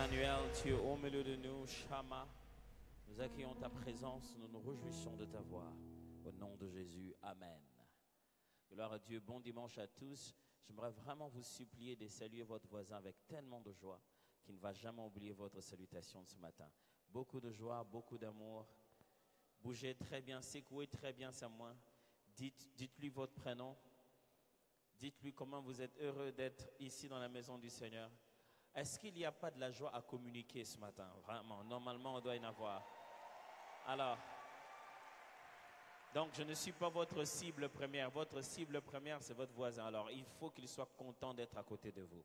Emmanuel, tu es au milieu de nous, Shama. Nous accueillons ta présence, nous nous réjouissons de ta voix. Au nom de Jésus, Amen. Gloire à Dieu, bon dimanche à tous. J'aimerais vraiment vous supplier de saluer votre voisin avec tellement de joie qu'il ne va jamais oublier votre salutation de ce matin. Beaucoup de joie, beaucoup d'amour. Bougez très bien, secouez très bien sa main. Dites-lui votre prénom. Dites-lui comment vous êtes heureux d'être ici dans la maison du Seigneur. Est-ce qu'il n'y a pas de la joie à communiquer ce matin? Vraiment, normalement, on doit y en avoir. Alors, donc je ne suis pas votre cible première. Votre cible première, c'est votre voisin. Alors, il faut qu'il soit content d'être à côté de vous.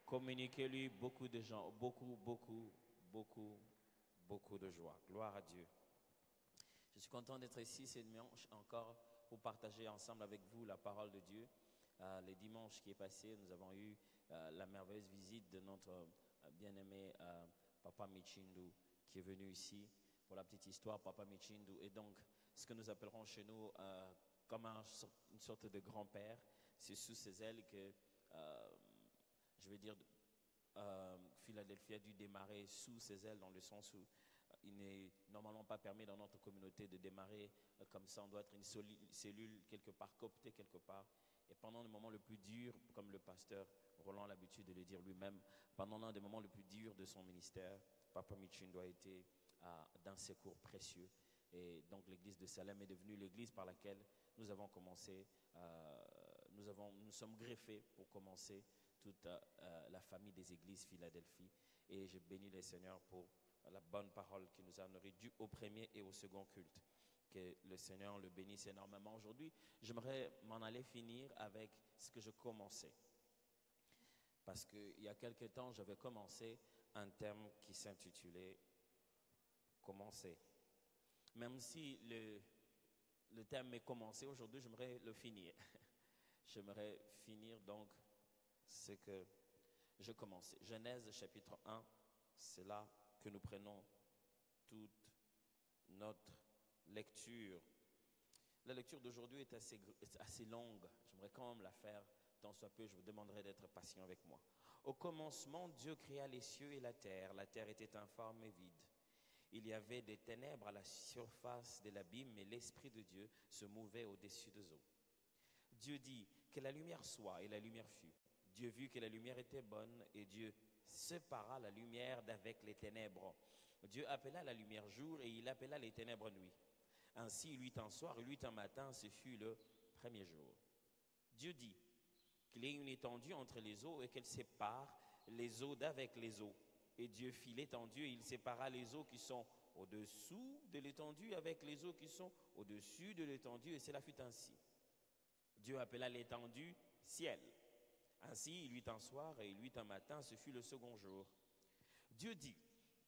Communiquez-lui beaucoup de gens, beaucoup de joie. Gloire à Dieu. Je suis content d'être ici ce dimanche encore pour partager ensemble avec vous la parole de Dieu. Les dimanches qui est passé, nous avons eu la merveilleuse visite de notre bien-aimé Papa Michindu qui est venu ici. Pour la petite histoire, Papa Michindu est donc ce que nous appellerons chez nous comme une sorte de grand-père. C'est sous ses ailes que, je vais dire, Philadelphie a dû démarrer sous ses ailes dans le sens où il n'est normalement pas permis dans notre communauté de démarrer comme ça. On doit être une cellule quelque part, cooptée quelque part. Et pendant le moment le plus dur, comme le pasteur Roland a l'habitude de le dire lui-même, pendant l'un des moments les plus durs de son ministère, Papa Michindu a été d'un secours précieux. Et donc l'église de Salem est devenue l'église par laquelle nous avons commencé, nous sommes greffés pour commencer toute la famille des églises Philadelphie. Et je bénis le Seigneur pour la bonne parole qui nous a nourris au premier et au second culte. Que le Seigneur le bénisse énormément. Aujourd'hui, j'aimerais m'en aller finir avec ce que je commençais. Parce qu'il y a quelque temps, j'avais commencé un thème qui s'intitulait « Commencer ». Même si le thème est commencé, aujourd'hui, j'aimerais le finir. J'aimerais finir donc ce que je commençais. Genèse chapitre 1, c'est là que nous prenons toute notre lecture. La lecture d'aujourd'hui est assez longue. J'aimerais quand même la faire tant soit peu. Je vous demanderai d'être patient avec moi. Au commencement, Dieu créa les cieux et la terre. La terre était informe et vide. Il y avait des ténèbres à la surface de l'abîme, mais l'Esprit de Dieu se mouvait au-dessus des eaux. Dieu dit que la lumière soit, et la lumière fut. Dieu vit que la lumière était bonne, et Dieu sépara la lumière d'avec les ténèbres. Dieu appela la lumière jour, et il appela les ténèbres nuit. Ainsi, il y eut un soir, il y eut un matin, ce fut le premier jour. Dieu dit qu'il y ait une étendue entre les eaux et qu'elle sépare les eaux d'avec les eaux. Et Dieu fit l'étendue et il sépara les eaux qui sont au-dessous de l'étendue avec les eaux qui sont au-dessus de l'étendue, et cela fut ainsi. Dieu appela l'étendue ciel. Ainsi, il y eut un soir et il y eut un matin, ce fut le second jour. Dieu dit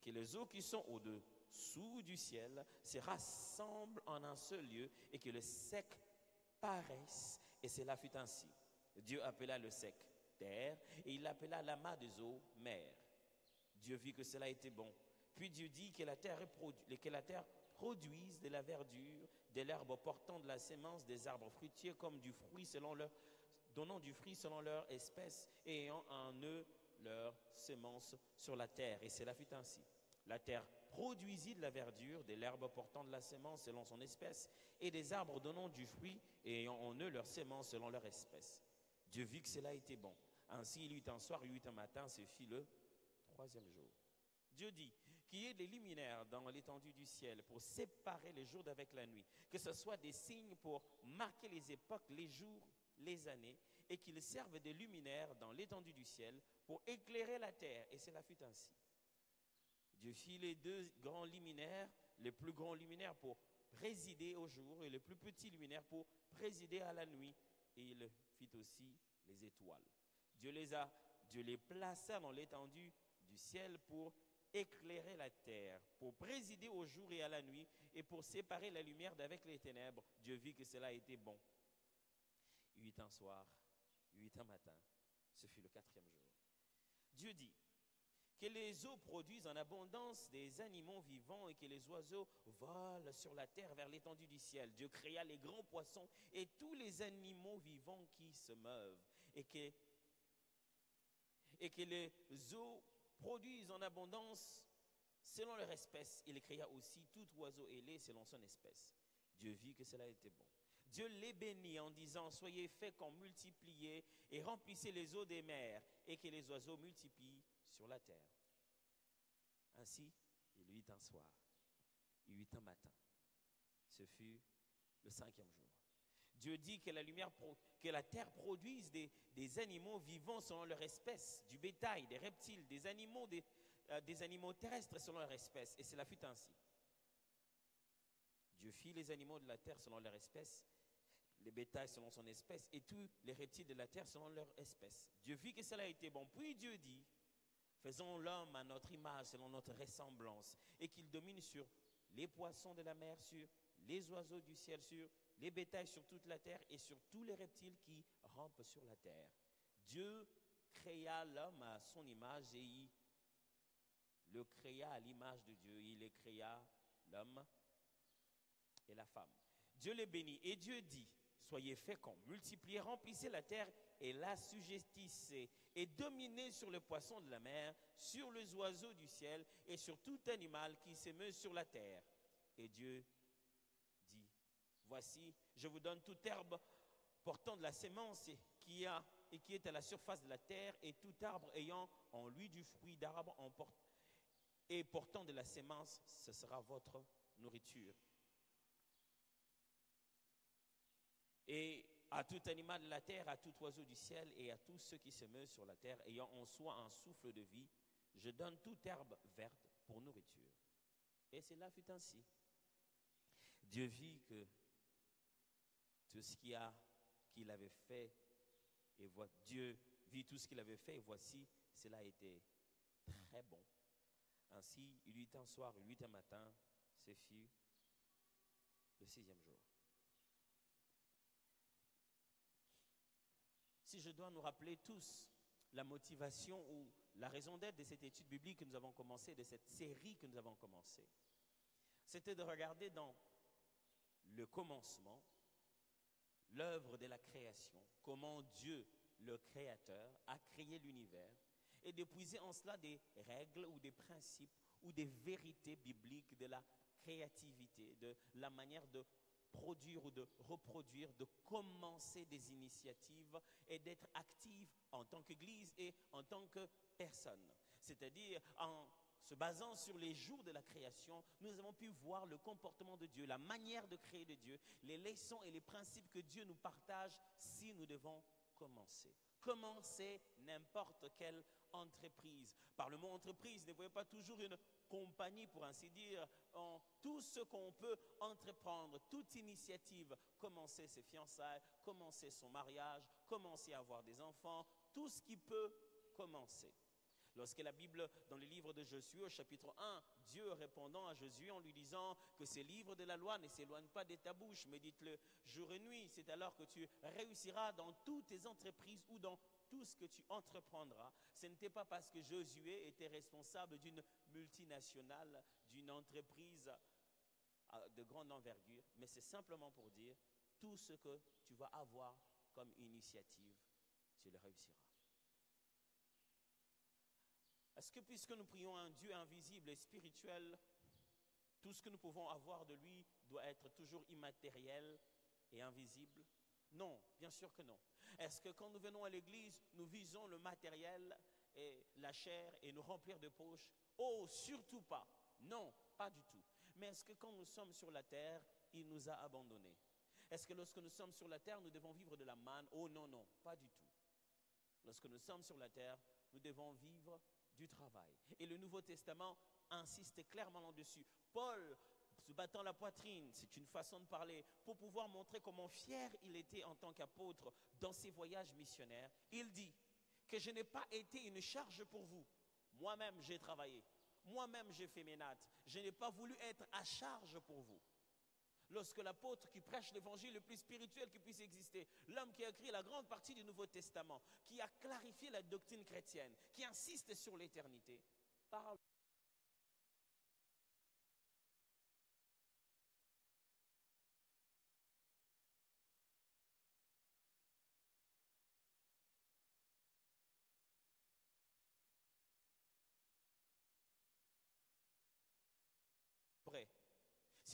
que les eaux qui sont au-dessous du ciel se rassemblent en un seul lieu et que le sec paraisse, et cela fut ainsi. Dieu appela le sec terre et il appela l'amas des eaux mer. Dieu vit que cela était bon. Puis Dieu dit que la terre produise de la verdure, de l'herbe portant de la sémence, des arbres fruitiers comme du fruit donnant du fruit selon leur espèce et ayant en eux leur sémence sur la terre. Et cela fut ainsi. La terre produisit de la verdure, de l'herbe portant de la sémence selon son espèce, et des arbres donnant du fruit et ayant en eux leur sémence selon leur espèce. Dieu vit que cela était bon. Ainsi il y eut un soir, il y eut un matin, ce fut le troisième jour. Dieu dit qu'il y ait des luminaires dans l'étendue du ciel pour séparer les jours d'avec la nuit, que ce soit des signes pour marquer les époques, les jours, les années, et qu'ils servent des luminaires dans l'étendue du ciel pour éclairer la terre. Et cela fut ainsi. Dieu fit les deux grands luminaires, les plus grands luminaires pour présider au jour et les plus petits luminaires pour présider à la nuit. Et il fit aussi les étoiles. Dieu les plaça dans l'étendue du ciel pour éclairer la terre, pour présider au jour et à la nuit et pour séparer la lumière d'avec les ténèbres. Dieu vit que cela était bon. Il y eut un soir, il y eut un matin, ce fut le quatrième jour. Dieu dit que les eaux produisent en abondance des animaux vivants et que les oiseaux volent sur la terre vers l'étendue du ciel. Dieu créa les grands poissons et tous les animaux vivants qui se meuvent et que les eaux produisent en abondance selon leur espèce. Il créa aussi tout oiseau ailé selon son espèce. Dieu vit que cela était bon. Dieu les bénit en disant, soyez féconds, multipliez et remplissez les eaux des mers et que les oiseaux multiplient sur la terre. Ainsi, il eut un soir, il eut un matin. Ce fut le 5e jour. Dieu dit que la terre produise des animaux vivants selon leur espèce, du bétail, des reptiles, des animaux terrestres selon leur espèce. Et cela fut ainsi. Dieu fit les animaux de la terre selon leur espèce, les bétails selon son espèce, et tous les reptiles de la terre selon leur espèce. Dieu vit que cela était bon. Puis Dieu dit, faisons l'homme à notre image, selon notre ressemblance, et qu'il domine sur les poissons de la mer, sur les oiseaux du ciel, sur les bétails sur toute la terre et sur tous les reptiles qui rampent sur la terre. Dieu créa l'homme à son image et il le créa à l'image de Dieu. Il les créa, l'homme et la femme. Dieu les bénit et Dieu dit, soyez féconds, multipliez, remplissez la terre et l'assujettissez et dominez sur les poissons de la mer, sur les oiseaux du ciel et sur tout animal qui se meut sur la terre. Et Dieu dit, voici, je vous donne toute herbe portant de la sémence qui est à la surface de la terre et tout arbre ayant en lui du fruit d'arbre et portant de la sémence, ce sera votre nourriture. Et à tout animal de la terre, à tout oiseau du ciel et à tous ceux qui se meuvent sur la terre, ayant en soi un souffle de vie, je donne toute herbe verte pour nourriture. Et cela fut ainsi. Dieu vit que tout ce qu'il avait fait, Dieu vit tout ce qu'il avait fait, et voici, cela était très bon. Ainsi, il eut un soir, il eut un matin, ce fut le 6e jour. Si je dois nous rappeler tous la motivation ou la raison d'être de cette étude biblique que nous avons commencée, de cette série que nous avons commencée, c'était de regarder dans le commencement l'œuvre de la création, comment Dieu, le Créateur, a créé l'univers, et de puiser en cela des règles ou des principes ou des vérités bibliques de la créativité, de la manière de produire ou de reproduire, de commencer des initiatives et d'être active en tant qu'Église et en tant que personne. C'est-à-dire, en se basant sur les jours de la création, nous avons pu voir le comportement de Dieu, la manière de créer de Dieu, les leçons et les principes que Dieu nous partage si nous devons commencer. Commencer n'importe quelle entreprise. Par le mot entreprise, ne voyez pas toujours une compagnie, pour ainsi dire, en tout ce qu'on peut entreprendre, toute initiative, commencer ses fiançailles, commencer son mariage, commencer à avoir des enfants, tout ce qui peut commencer. Lorsque la Bible, dans le livre de Josué, au chapitre 1, Dieu répondant à Josué en lui disant que ces livres de la loi ne s'éloignent pas de ta bouche, médite-le jour et nuit, c'est alors que tu réussiras dans toutes tes entreprises ou dans tout ce que tu entreprendras. Ce n'était pas parce que Josué était responsable d'une multinationale, d'une entreprise de grande envergure, mais c'est simplement pour dire tout ce que tu vas avoir comme initiative, tu le réussiras. Est-ce que puisque nous prions à un Dieu invisible et spirituel, tout ce que nous pouvons avoir de lui doit être toujours immatériel et invisible? Non, bien sûr que non. Est-ce que quand nous venons à l'église, nous visons le matériel et la chair et nous remplir de poches? Oh, surtout pas. Non, pas du tout. Mais est-ce que quand nous sommes sur la terre, il nous a abandonnés? Est-ce que lorsque nous sommes sur la terre, nous devons vivre de la manne? Oh non, non, pas du tout. Lorsque nous sommes sur la terre, nous devons vivre du travail. Et le Nouveau Testament insiste clairement là-dessus. Paul, se battant la poitrine, c'est une façon de parler, pour pouvoir montrer comment fier il était en tant qu'apôtre dans ses voyages missionnaires. Il dit que je n'ai pas été une charge pour vous. Moi-même, j'ai travaillé. Moi-même, j'ai fait mes nattes. Je n'ai pas voulu être à charge pour vous. Lorsque l'apôtre qui prêche l'évangile le plus spirituel qui puisse exister, l'homme qui a écrit la grande partie du Nouveau Testament, qui a clarifié la doctrine chrétienne, qui insiste sur l'éternité, parle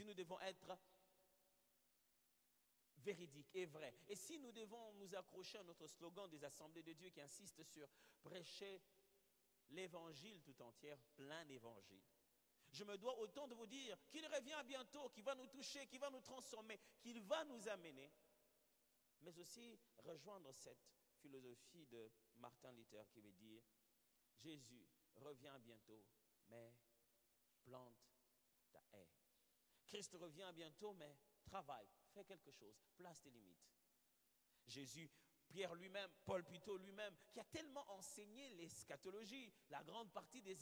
nous devons être véridiques et vrais, et si nous devons nous accrocher à notre slogan des Assemblées de Dieu qui insiste sur prêcher l'évangile tout entier, plein d'évangile, je me dois autant de vous dire qu'il revient bientôt, qu'il va nous toucher, qu'il va nous transformer, qu'il va nous amener, mais aussi rejoindre cette philosophie de Martin Luther qui veut dire Jésus revient bientôt, mais plante ta haie. Christ revient bientôt, mais travaille, fais quelque chose, place tes limites. Jésus, Pierre lui-même, Paul plutôt lui-même, qui a tellement enseigné l'eschatologie, la grande partie de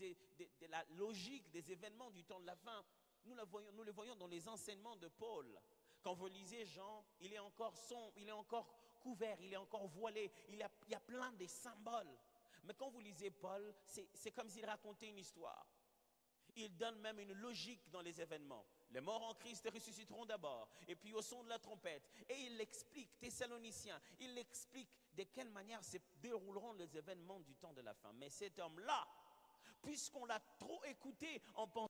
la logique des événements du temps de la fin, nous le voyons dans les enseignements de Paul. Quand vous lisez Jean, il est encore sombre, il est encore couvert, il est encore voilé, il y a plein de symboles. Mais quand vous lisez Paul, c'est comme s'il racontait une histoire. Il donne même une logique dans les événements. Les morts en Christ ressusciteront d'abord, et puis au son de la trompette. Et il explique, Thessaloniciens, il explique de quelle manière se dérouleront les événements du temps de la fin. Mais cet homme-là, puisqu'on l'a trop écouté en pensant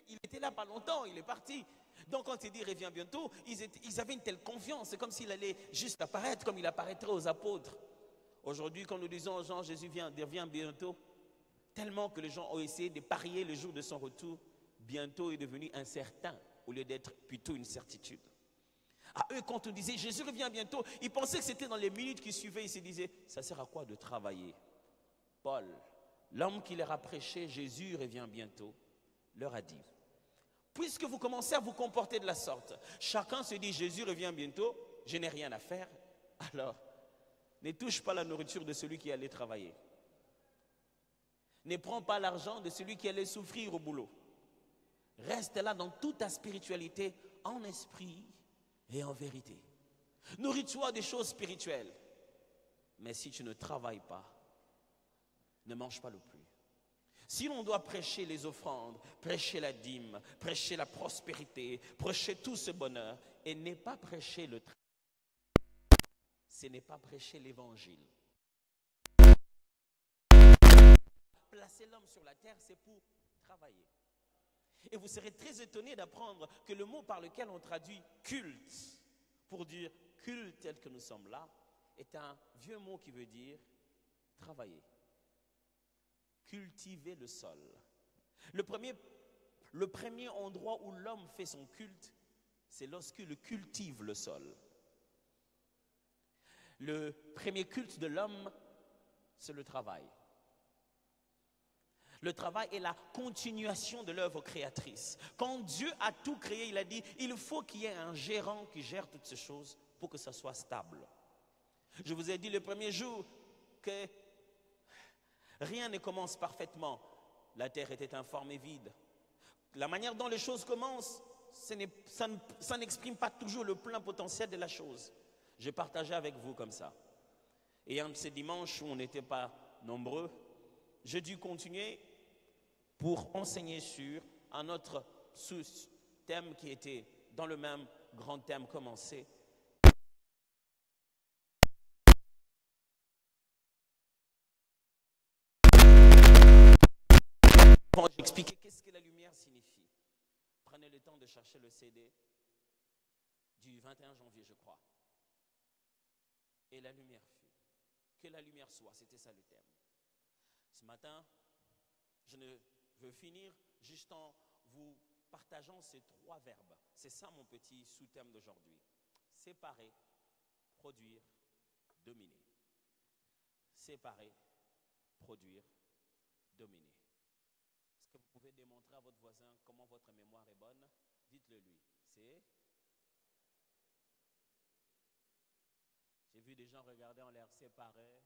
il était là pas longtemps, il est parti. Donc quand il dit revient bientôt, ils avaient une telle confiance, c'est comme s'il allait juste apparaître comme il apparaîtrait aux apôtres. Aujourd'hui, quand nous disons aux gens Jésus revient bientôt, tellement que les gens ont essayé de parier le jour de son retour, bientôt est devenu incertain au lieu d'être plutôt une certitude. À eux, quand on disait Jésus revient bientôt, ils pensaient que c'était dans les minutes qui suivaient, ils se disaient ça sert à quoi de travailler? Paul, l'homme qui leur a prêché Jésus revient bientôt, leur a dit, puisque vous commencez à vous comporter de la sorte, chacun se dit Jésus revient bientôt, je n'ai rien à faire, alors ne touche pas la nourriture de celui qui allait travailler. Ne prends pas l'argent de celui qui allait souffrir au boulot. Reste là dans toute ta spiritualité, en esprit et en vérité. Nourris-toi des choses spirituelles. Mais si tu ne travailles pas, ne mange pas le pluie. Si l'on doit prêcher les offrandes, prêcher la dîme, prêcher la prospérité, prêcher tout ce bonheur, et n'est pas prêcher le travail, ce n'est pas prêcher l'évangile. Placer l'homme sur la terre, c'est pour travailler. Et vous serez très étonné d'apprendre que le mot par lequel on traduit culte, pour dire culte tel que nous sommes là, est un vieux mot qui veut dire travailler. Cultiver le sol. Le premier endroit où l'homme fait son culte, c'est lorsqu'il cultive le sol. Le premier culte de l'homme, c'est le travail. Le travail est la continuation de l'œuvre créatrice. Quand Dieu a tout créé, il a dit, il faut qu'il y ait un gérant qui gère toutes ces choses pour que ça soit stable. Je vous ai dit le premier jour que rien ne commence parfaitement. La terre était informe et vide. La manière dont les choses commencent, ça n'exprime pas toujours le plein potentiel de la chose. J'ai partagé avec vous comme ça. Et un de ces dimanches où on n'était pas nombreux, j'ai dû continuer pour enseigner sur un autre sous-thème qui était dans le même grand thème commencé. J'expliquais qu'est-ce que la lumière signifie. Prenez le temps de chercher le CD du 21 janvier, je crois. Et la lumière fut. Que la lumière soit, c'était ça le thème. Ce matin, je ne veux finir juste en vous partageant ces 3 verbes. C'est ça mon petit sous-thème d'aujourd'hui. Séparer, produire, dominer. Séparer, produire, dominer. Est-ce que vous pouvez démontrer à votre voisin comment votre mémoire est bonne? Dites-le lui. J'ai vu des gens regarder en l'air séparés.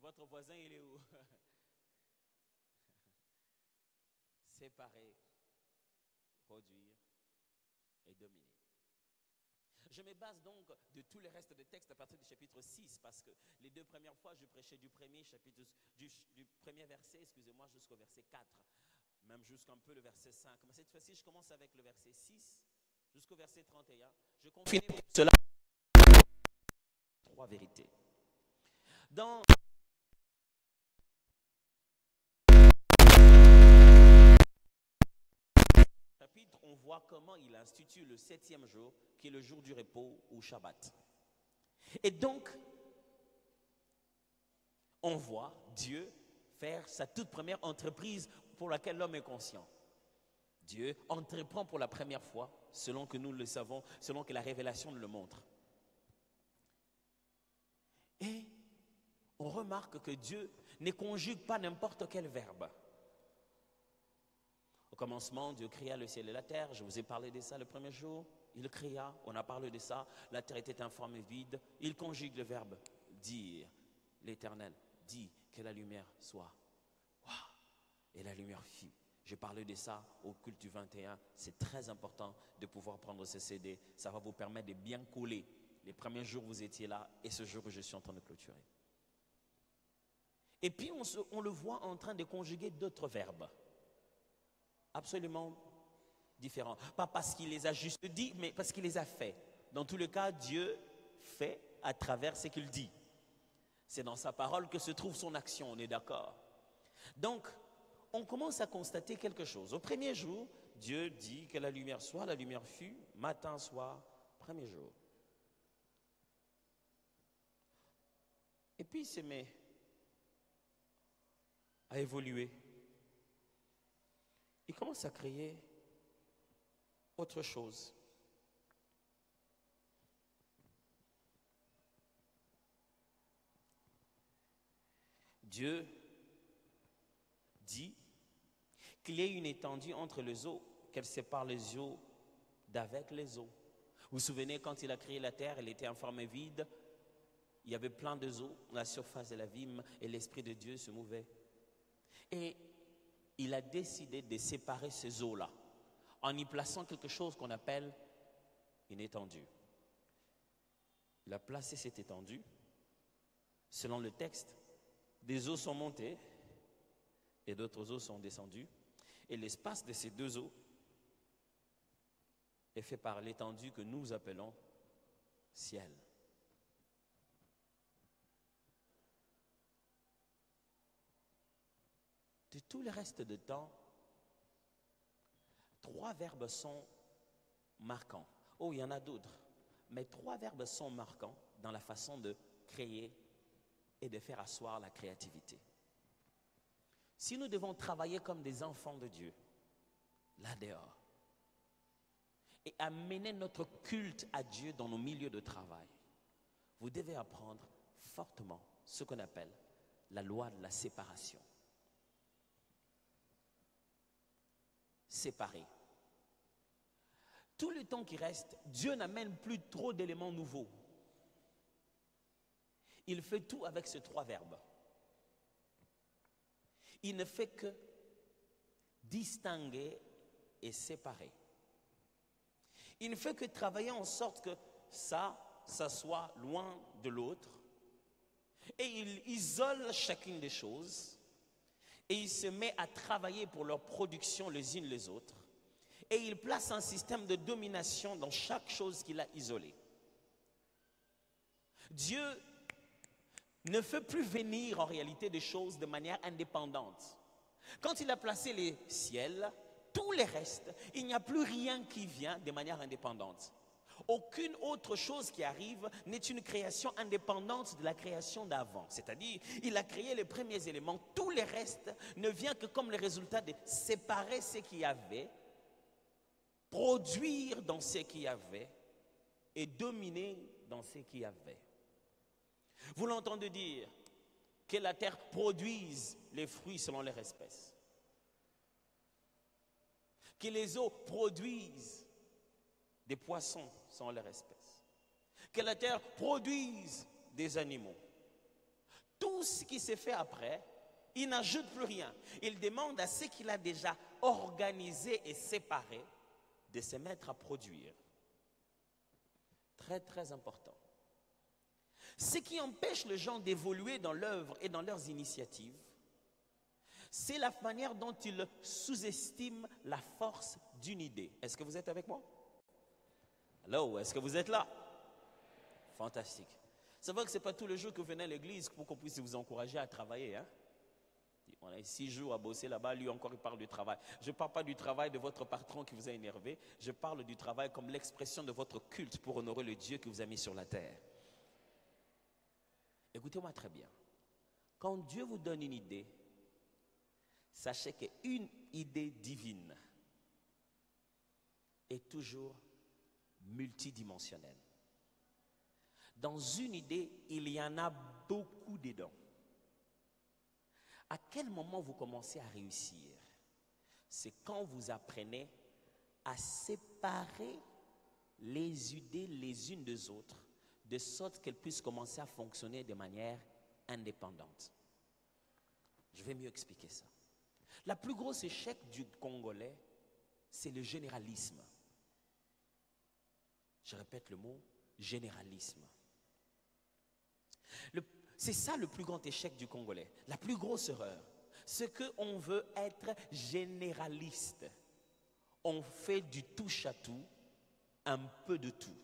Votre voisin, il est où? Séparer, produire et dominer. Je me base donc de tout le reste des textes à partir du chapitre 6 parce que les 2 premières fois, je prêchais du premier chapitre, du premier verset, excusez-moi, jusqu'au verset 4, même jusqu'un peu le verset 5. Mais cette fois-ci, je commence avec le verset 6 jusqu'au verset 31. Je confine cela 3 vérités. Dans chapitre, on voit comment il institue le 7e jour, qui est le jour du repos ou Shabbat. Et donc, on voit Dieu faire sa toute première entreprise pour laquelle l'homme est conscient. Dieu entreprend pour la première fois, selon que nous le savons, selon que la révélation nous le montre. Et on remarque que Dieu ne conjugue pas n'importe quel verbe. Au commencement, Dieu créa le ciel et la terre. Je vous ai parlé de ça le premier jour. Il créa, on a parlé de ça. La terre était informe et vide. Il conjugue le verbe dire. L'Éternel dit que la lumière soit. Wow. Et la lumière fut. J'ai parlé de ça au culte du 21. C'est très important de pouvoir prendre ce CD. Ça va vous permettre de bien coller. Les premiers jours, vous étiez là et ce jour, je suis en train de clôturer. Et puis, on le voit en train de conjuguer d'autres verbes. Absolument différents. Pas parce qu'il les a juste dit, mais parce qu'il les a faits. Dans tous les cas, Dieu fait à travers ce qu'il dit. C'est dans sa parole que se trouve son action, on est d'accord. Donc, on commence à constater quelque chose. Au premier jour, Dieu dit que la lumière soit, la lumière fut, matin, soir, premier jour. Et puis il se met à évoluer. Il commence à créer autre chose. Dieu dit qu'il y ait une étendue entre les eaux, qu'elle sépare les eaux d'avec les eaux. Vous vous souvenez, quand il a créé la terre, elle était informe et vide. Il y avait plein d'eaux à la surface de l'abîme et l'Esprit de Dieu se mouvait. Et il a décidé de séparer ces eaux-là en y plaçant quelque chose qu'on appelle une étendue. Il a placé cette étendue. Selon le texte, des eaux sont montées et d'autres eaux sont descendues. Et l'espace de ces 2 eaux est fait par l'étendue que nous appelons ciel. De tout le reste de temps, 3 verbes sont marquants. Oh, il y en a d'autres, mais 3 verbes sont marquants dans la façon de créer et de faire asseoir la créativité. Si nous devons travailler comme des enfants de Dieu, là dehors, et amener notre culte à Dieu dans nos milieux de travail, vous devez apprendre fortement ce qu'on appelle la loi de la séparation. Séparer. Tout le temps qui reste, Dieu n'amène plus trop d'éléments nouveaux. Il fait tout avec ces 3 verbes. Il ne fait que distinguer et séparer. Il ne fait que travailler en sorte que ça soit loin de l'autre. Et il isole chacune des choses. Et il se met à travailler pour leur production les unes les autres. Et il place un système de domination dans chaque chose qu'il a isolée. Dieu ne fait plus venir en réalité des choses de manière indépendante. Quand il a placé les ciels, tout le reste, il n'y a plus rien qui vient de manière indépendante. Aucune autre chose qui arrive n'est une création indépendante de la création d'avant. C'est-à-dire, il a créé les premiers éléments. Tout le reste ne vient que comme le résultat de séparer ce qu'il y avait, produire dans ce qu'il y avait et dominer dans ce qu'il y avait. Vous l'entendez dire que la terre produise les fruits selon leur espèce. Que les eaux produisent des poissons selon leur espèce. Que la terre produise des animaux. Tout ce qui s'est fait après, il n'ajoute plus rien. Il demande à ce qu'il a déjà organisé et séparé de se mettre à produire. Très, très important. Ce qui empêche les gens d'évoluer dans l'œuvre et dans leurs initiatives, c'est la manière dont ils sous-estiment la force d'une idée. Est-ce que vous êtes avec moi? Allô, est-ce que vous êtes là? Fantastique. C'est vrai que ce n'est pas tous les jours que vous venez à l'église pour qu'on puisse vous encourager à travailler. Hein? On a 6 jours à bosser là-bas, lui encore il parle du travail. Je ne parle pas du travail de votre patron qui vous a énervé, je parle du travail comme l'expression de votre culte pour honorer le Dieu qui vous a mis sur la terre. Écoutez-moi très bien. Quand Dieu vous donne une idée, sachez qu'une idée divine est toujours multidimensionnelle. Dans une idée, il y en a beaucoup dedans. À quel moment vous commencez à réussir? C'est quand vous apprenez à séparer les idées les unes des autres, de sorte qu'elles puissent commencer à fonctionner de manière indépendante. Je vais mieux expliquer ça. La plus grosse échec du Congolais, c'est le généralisme. Je répète le mot, généralisme. C'est ça le plus grand échec du Congolais. La plus grosse erreur, c'est qu'on veut être généraliste. On fait du touche-à-tout, un peu de tout.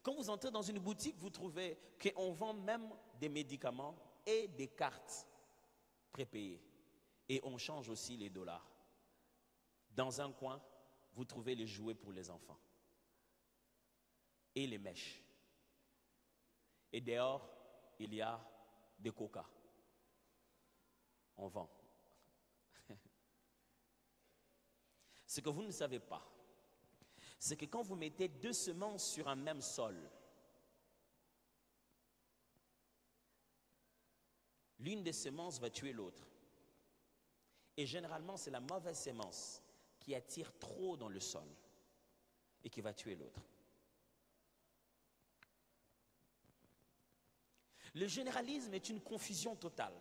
Quand vous entrez dans une boutique, vous trouvez qu'on vend même des médicaments et des cartes prépayées. Et on change aussi les dollars. Dans un coin, vous trouvez les jouets pour les enfants. Et les mèches. Et dehors, il y a des coca. On vend. Ce que vous ne savez pas, c'est que quand vous mettez 2 semences sur un même sol, l'une des semences va tuer l'autre. Et généralement, c'est la mauvaise semence qui attire trop dans le sol et qui va tuer l'autre. Le généralisme est une confusion totale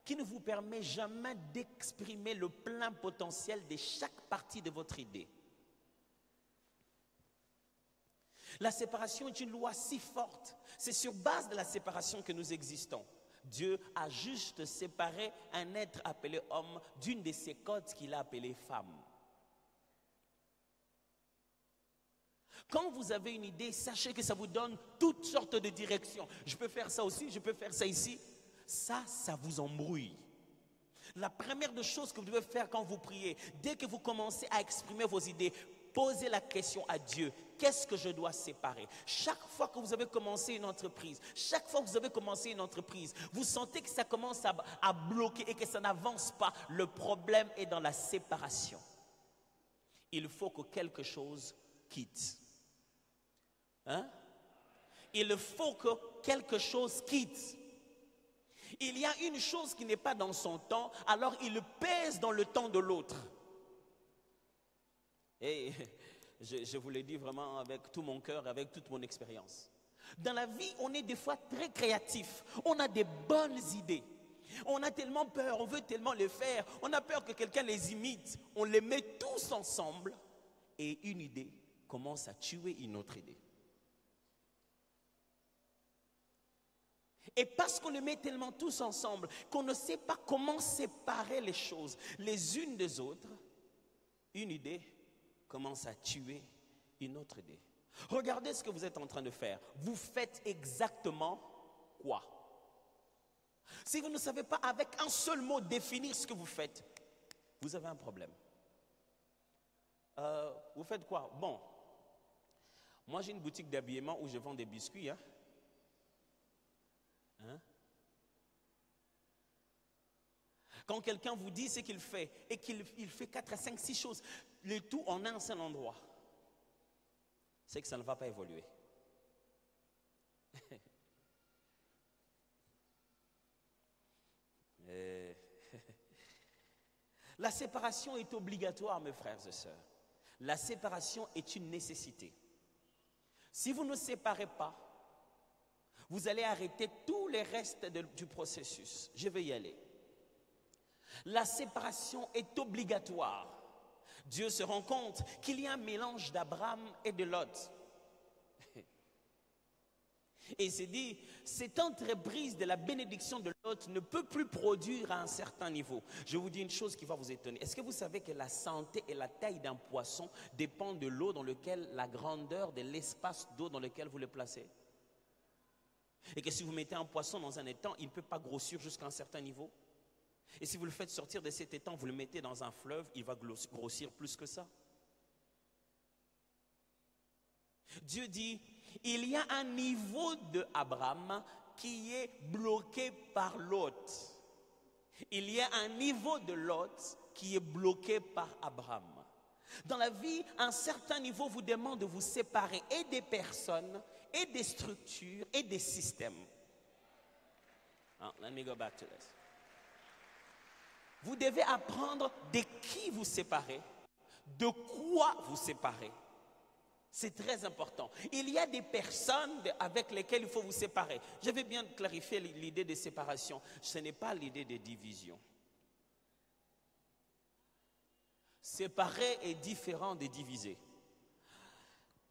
qui ne vous permet jamais d'exprimer le plein potentiel de chaque partie de votre idée. La séparation est une loi si forte. C'est sur base de la séparation que nous existons. Dieu a juste séparé un être appelé homme d'une de ses côtes qu'il a appelée femme. Quand vous avez une idée, sachez que ça vous donne toutes sortes de directions. Je peux faire ça aussi, je peux faire ça ici. Ça vous embrouille. La première des choses que vous devez faire quand vous priez, dès que vous commencez à exprimer vos idées, posez la question à Dieu. Qu'est-ce que je dois séparer? Chaque fois que vous avez commencé une entreprise, vous sentez que ça commence à bloquer et que ça n'avance pas. Le problème est dans la séparation. Il faut que quelque chose quitte. Hein? Il faut que quelque chose quitte. Il y a une chose qui n'est pas dans son temps, alors il pèse dans le temps de l'autre. Et je vous le dis vraiment avec tout mon cœur, avec toute mon expérience. Dans la vie, on est des fois très créatif. On a des bonnes idées. On a tellement peur, on veut tellement les faire. On a peur que quelqu'un les imite. On les met tous ensemble et une idée commence à tuer une autre idée. Et parce qu'on les met tellement tous ensemble qu'on ne sait pas comment séparer les choses les unes des autres, une idée commence à tuer une autre idée. Regardez ce que vous êtes en train de faire. Vous faites exactement quoi? Si vous ne savez pas avec un seul mot définir ce que vous faites, vous avez un problème. Vous faites quoi? Bon, Moi, j'ai une boutique d'habillement où je vends des biscuits. Hein? Quand quelqu'un vous dit ce qu'il fait et qu'il fait 4 à 5, 6 choses, le tout en un seul endroit, c'est que ça ne va pas évoluer. La séparation est obligatoire, mes frères et sœurs. La séparation est une nécessité. Si vous ne séparez pas, vous allez arrêter tous les restes du processus. Je vais y aller. La séparation est obligatoire. Dieu se rend compte qu'il y a un mélange d'Abraham et de Lot. Et il s'est dit, cette entreprise de la bénédiction de Lot ne peut plus produire à un certain niveau. Je vous dis une chose qui va vous étonner. Est-ce que vous savez que la santé et la taille d'un poisson dépendent de l'eau dans laquelle, la grandeur de l'espace d'eau dans lequel vous le placez? Et que si vous mettez un poisson dans un étang, il ne peut pas grossir jusqu'à un certain niveau. Et si vous le faites sortir de cet étang, vous le mettez dans un fleuve, il va grossir plus que ça. Dieu dit, il y a un niveau de Abraham qui est bloqué par Lot. Il y a un niveau de Lot qui est bloqué par Abraham. Dans la vie, un certain niveau vous demande de vous séparer et des personnes, et des structures, et des systèmes. Let me go back to this. Vous devez apprendre de qui vous séparez, de quoi vous séparez. C'est très important. Il y a des personnes avec lesquelles il faut vous séparer. Je vais bien clarifier l'idée de séparation. Ce n'est pas l'idée de division. Séparer est différent de diviser.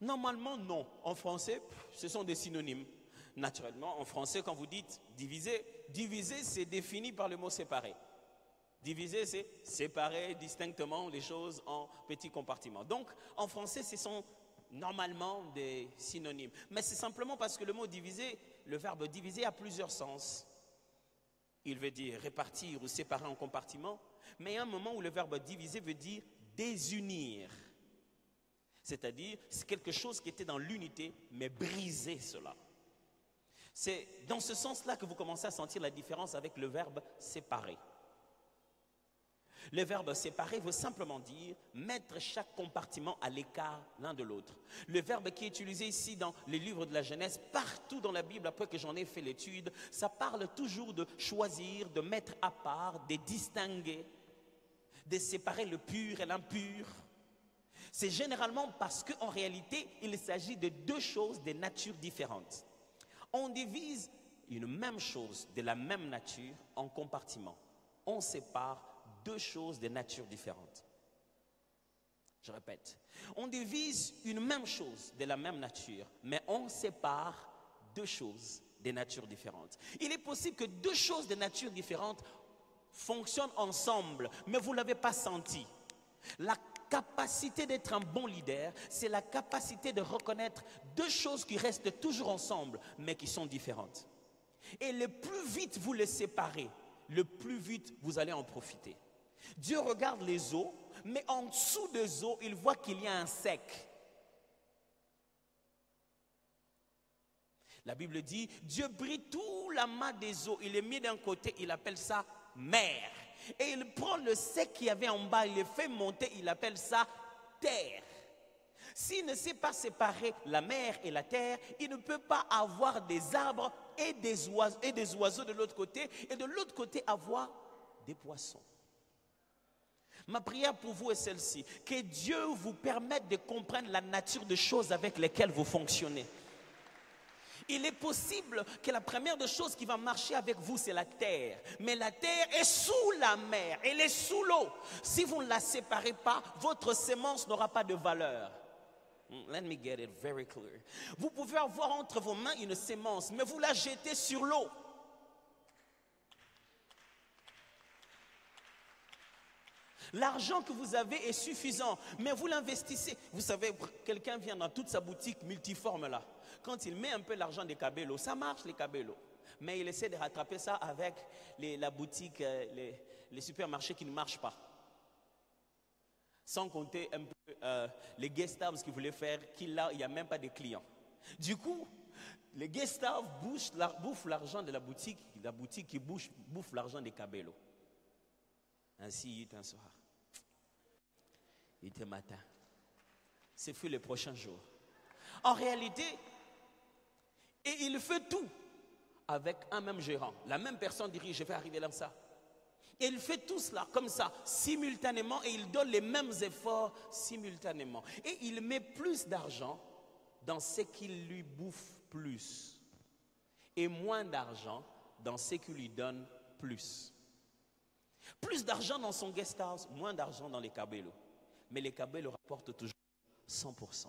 Normalement, non. En français, ce sont des synonymes. Naturellement, en français, quand vous dites diviser, diviser, c'est défini par le mot séparer. Diviser, c'est séparer distinctement les choses en petits compartiments. Donc, en français, ce sont normalement des synonymes. Mais c'est simplement parce que le mot diviser, le verbe diviser a plusieurs sens. Il veut dire répartir ou séparer en compartiments. Mais il y a un moment où le verbe diviser veut dire désunir. C'est-à-dire, c'est quelque chose qui était dans l'unité, mais briser cela. C'est dans ce sens-là que vous commencez à sentir la différence avec le verbe séparer. Le verbe séparer veut simplement dire mettre chaque compartiment à l'écart l'un de l'autre. Le verbe qui est utilisé ici dans les livres de la Genèse, partout dans la Bible, après que j'en ai fait l'étude, ça parle toujours de choisir, de mettre à part, de distinguer, de séparer le pur et l'impur. C'est généralement parce qu'en réalité, il s'agit de deux choses de nature différentes. On divise une même chose de la même nature en compartiments. On sépare deux choses de nature différente. Je répète, on divise une même chose de la même nature, mais on sépare deux choses de nature différentes. Il est possible que deux choses de nature différente fonctionnent ensemble, mais vous ne l'avez pas senti. La capacité d'être un bon leader, c'est la capacité de reconnaître deux choses qui restent toujours ensemble, mais qui sont différentes. Et le plus vite vous les séparez, le plus vite vous allez en profiter. Dieu regarde les eaux, mais en dessous des eaux, il voit qu'il y a un sec. La Bible dit, Dieu brille tout l'amas des eaux, il les met d'un côté, il appelle ça mer. Et il prend le sec qu'il y avait en bas, il le fait monter, il appelle ça terre. S'il ne sait pas séparer la mer et la terre, il ne peut pas avoir des arbres et des oiseaux de l'autre côté, et de l'autre côté avoir des poissons. Ma prière pour vous est celle-ci, que Dieu vous permette de comprendre la nature des choses avec lesquelles vous fonctionnez. Il est possible que la première des choses qui va marcher avec vous, c'est la terre. Mais la terre est sous la mer, elle est sous l'eau. Si vous ne la séparez pas, votre sémence n'aura pas de valeur. Let me get it very clear. Vous pouvez avoir entre vos mains une sémence, mais vous la jetez sur l'eau. L'argent que vous avez est suffisant, mais vous l'investissez. Vous savez, quelqu'un vient dans toute sa boutique multiforme là. Quand il met un peu l'argent des cabellos, ça marche les cabellos. Mais il essaie de rattraper ça avec la boutique, les supermarchés qui ne marchent pas. Sans compter un peu les guest house qu'ils voulaient faire, il n'y a même pas de clients. Du coup, les guest house bouffent l'argent de la boutique qui bouffe l'argent des cabellos. Ainsi, il était un soir. Il était matin. Ce fut les prochains jours. En réalité, et il fait tout avec un même gérant. La même personne dirige, je vais arriver là ça. Et il fait tout cela comme ça, simultanément, et il donne les mêmes efforts simultanément. Et il met plus d'argent dans ce qu'il lui bouffe plus. Et moins d'argent dans ce qu'il lui donne plus. Plus d'argent dans son guest house, moins d'argent dans les cabellos. Mais les cabellos rapportent toujours 100%.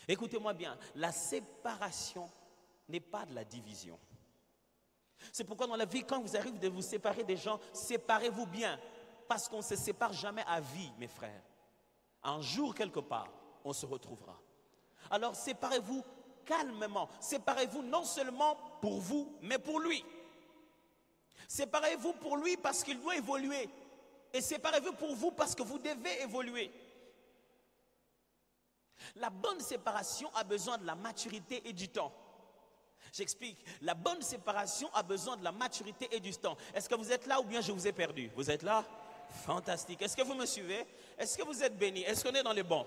Écoutez-moi bien, la séparation n'est pas de la division. C'est pourquoi dans la vie, quand vous arrivez de vous séparer des gens, séparez-vous bien. Parce qu'on ne se sépare jamais à vie, mes frères. Un jour, quelque part, on se retrouvera. Alors séparez-vous calmement. Séparez-vous non seulement pour vous, mais pour lui. Séparez-vous pour lui parce qu'il doit évoluer. Et séparez-vous pour vous parce que vous devez évoluer. La bonne séparation a besoin de la maturité et du temps. J'explique. La bonne séparation a besoin de la maturité et du temps. Est-ce que vous êtes là ou bien je vous ai perdu? Vous êtes là? Fantastique. Est-ce que vous me suivez? Est-ce que vous êtes bénis? Est-ce qu'on est dans les bons?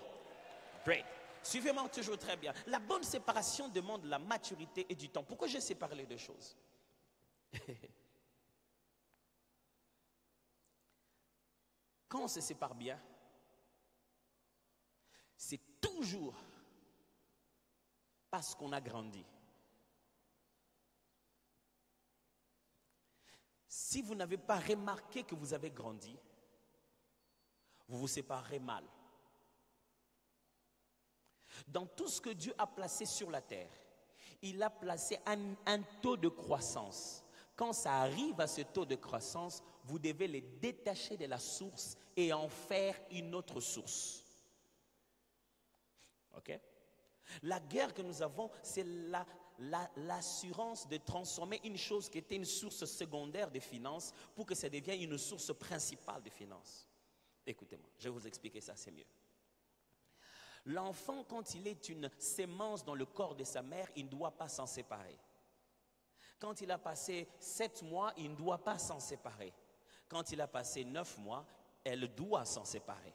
Great. Suivez-moi toujours très bien. La bonne séparation demande la maturité et du temps. Pourquoi j'ai séparé les deux choses? Quand on se sépare bien, c'est toujours parce qu'on a grandi. Si vous n'avez pas remarqué que vous avez grandi, vous vous séparerez mal. Dans tout ce que Dieu a placé sur la terre, il a placé un taux de croissance. Quand ça arrive à ce taux de croissance, vous devez les détacher de la source et en faire une autre source. Ok? La guerre que nous avons, c'est l'assurance de transformer une chose qui était une source secondaire de finances pour que ça devienne une source principale de finances. Écoutez-moi, je vais vous expliquer ça, c'est mieux. L'enfant, quand il est une sémence dans le corps de sa mère, il ne doit pas s'en séparer. Quand il a passé 7 mois, il ne doit pas s'en séparer. Quand il a passé 9 mois, elle doit s'en séparer.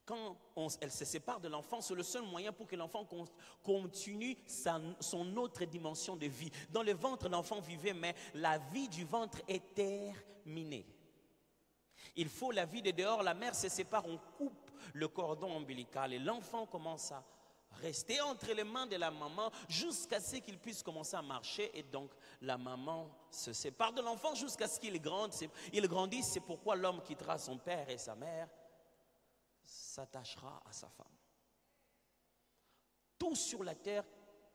Quand elle se sépare de l'enfant, c'est le seul moyen pour que l'enfant continue son autre dimension de vie. Dans le ventre, l'enfant vivait, mais la vie du ventre est terminée. Il faut la vie de dehors, la mère se sépare, on coupe le cordon ombilical et l'enfant commence à rester entre les mains de la maman jusqu'à ce qu'il puisse commencer à marcher et donc la maman se sépare de l'enfant jusqu'à ce qu'il grandisse. C'est pourquoi l'homme quittera son père et sa mère, s'attachera à sa femme. Tout sur la terre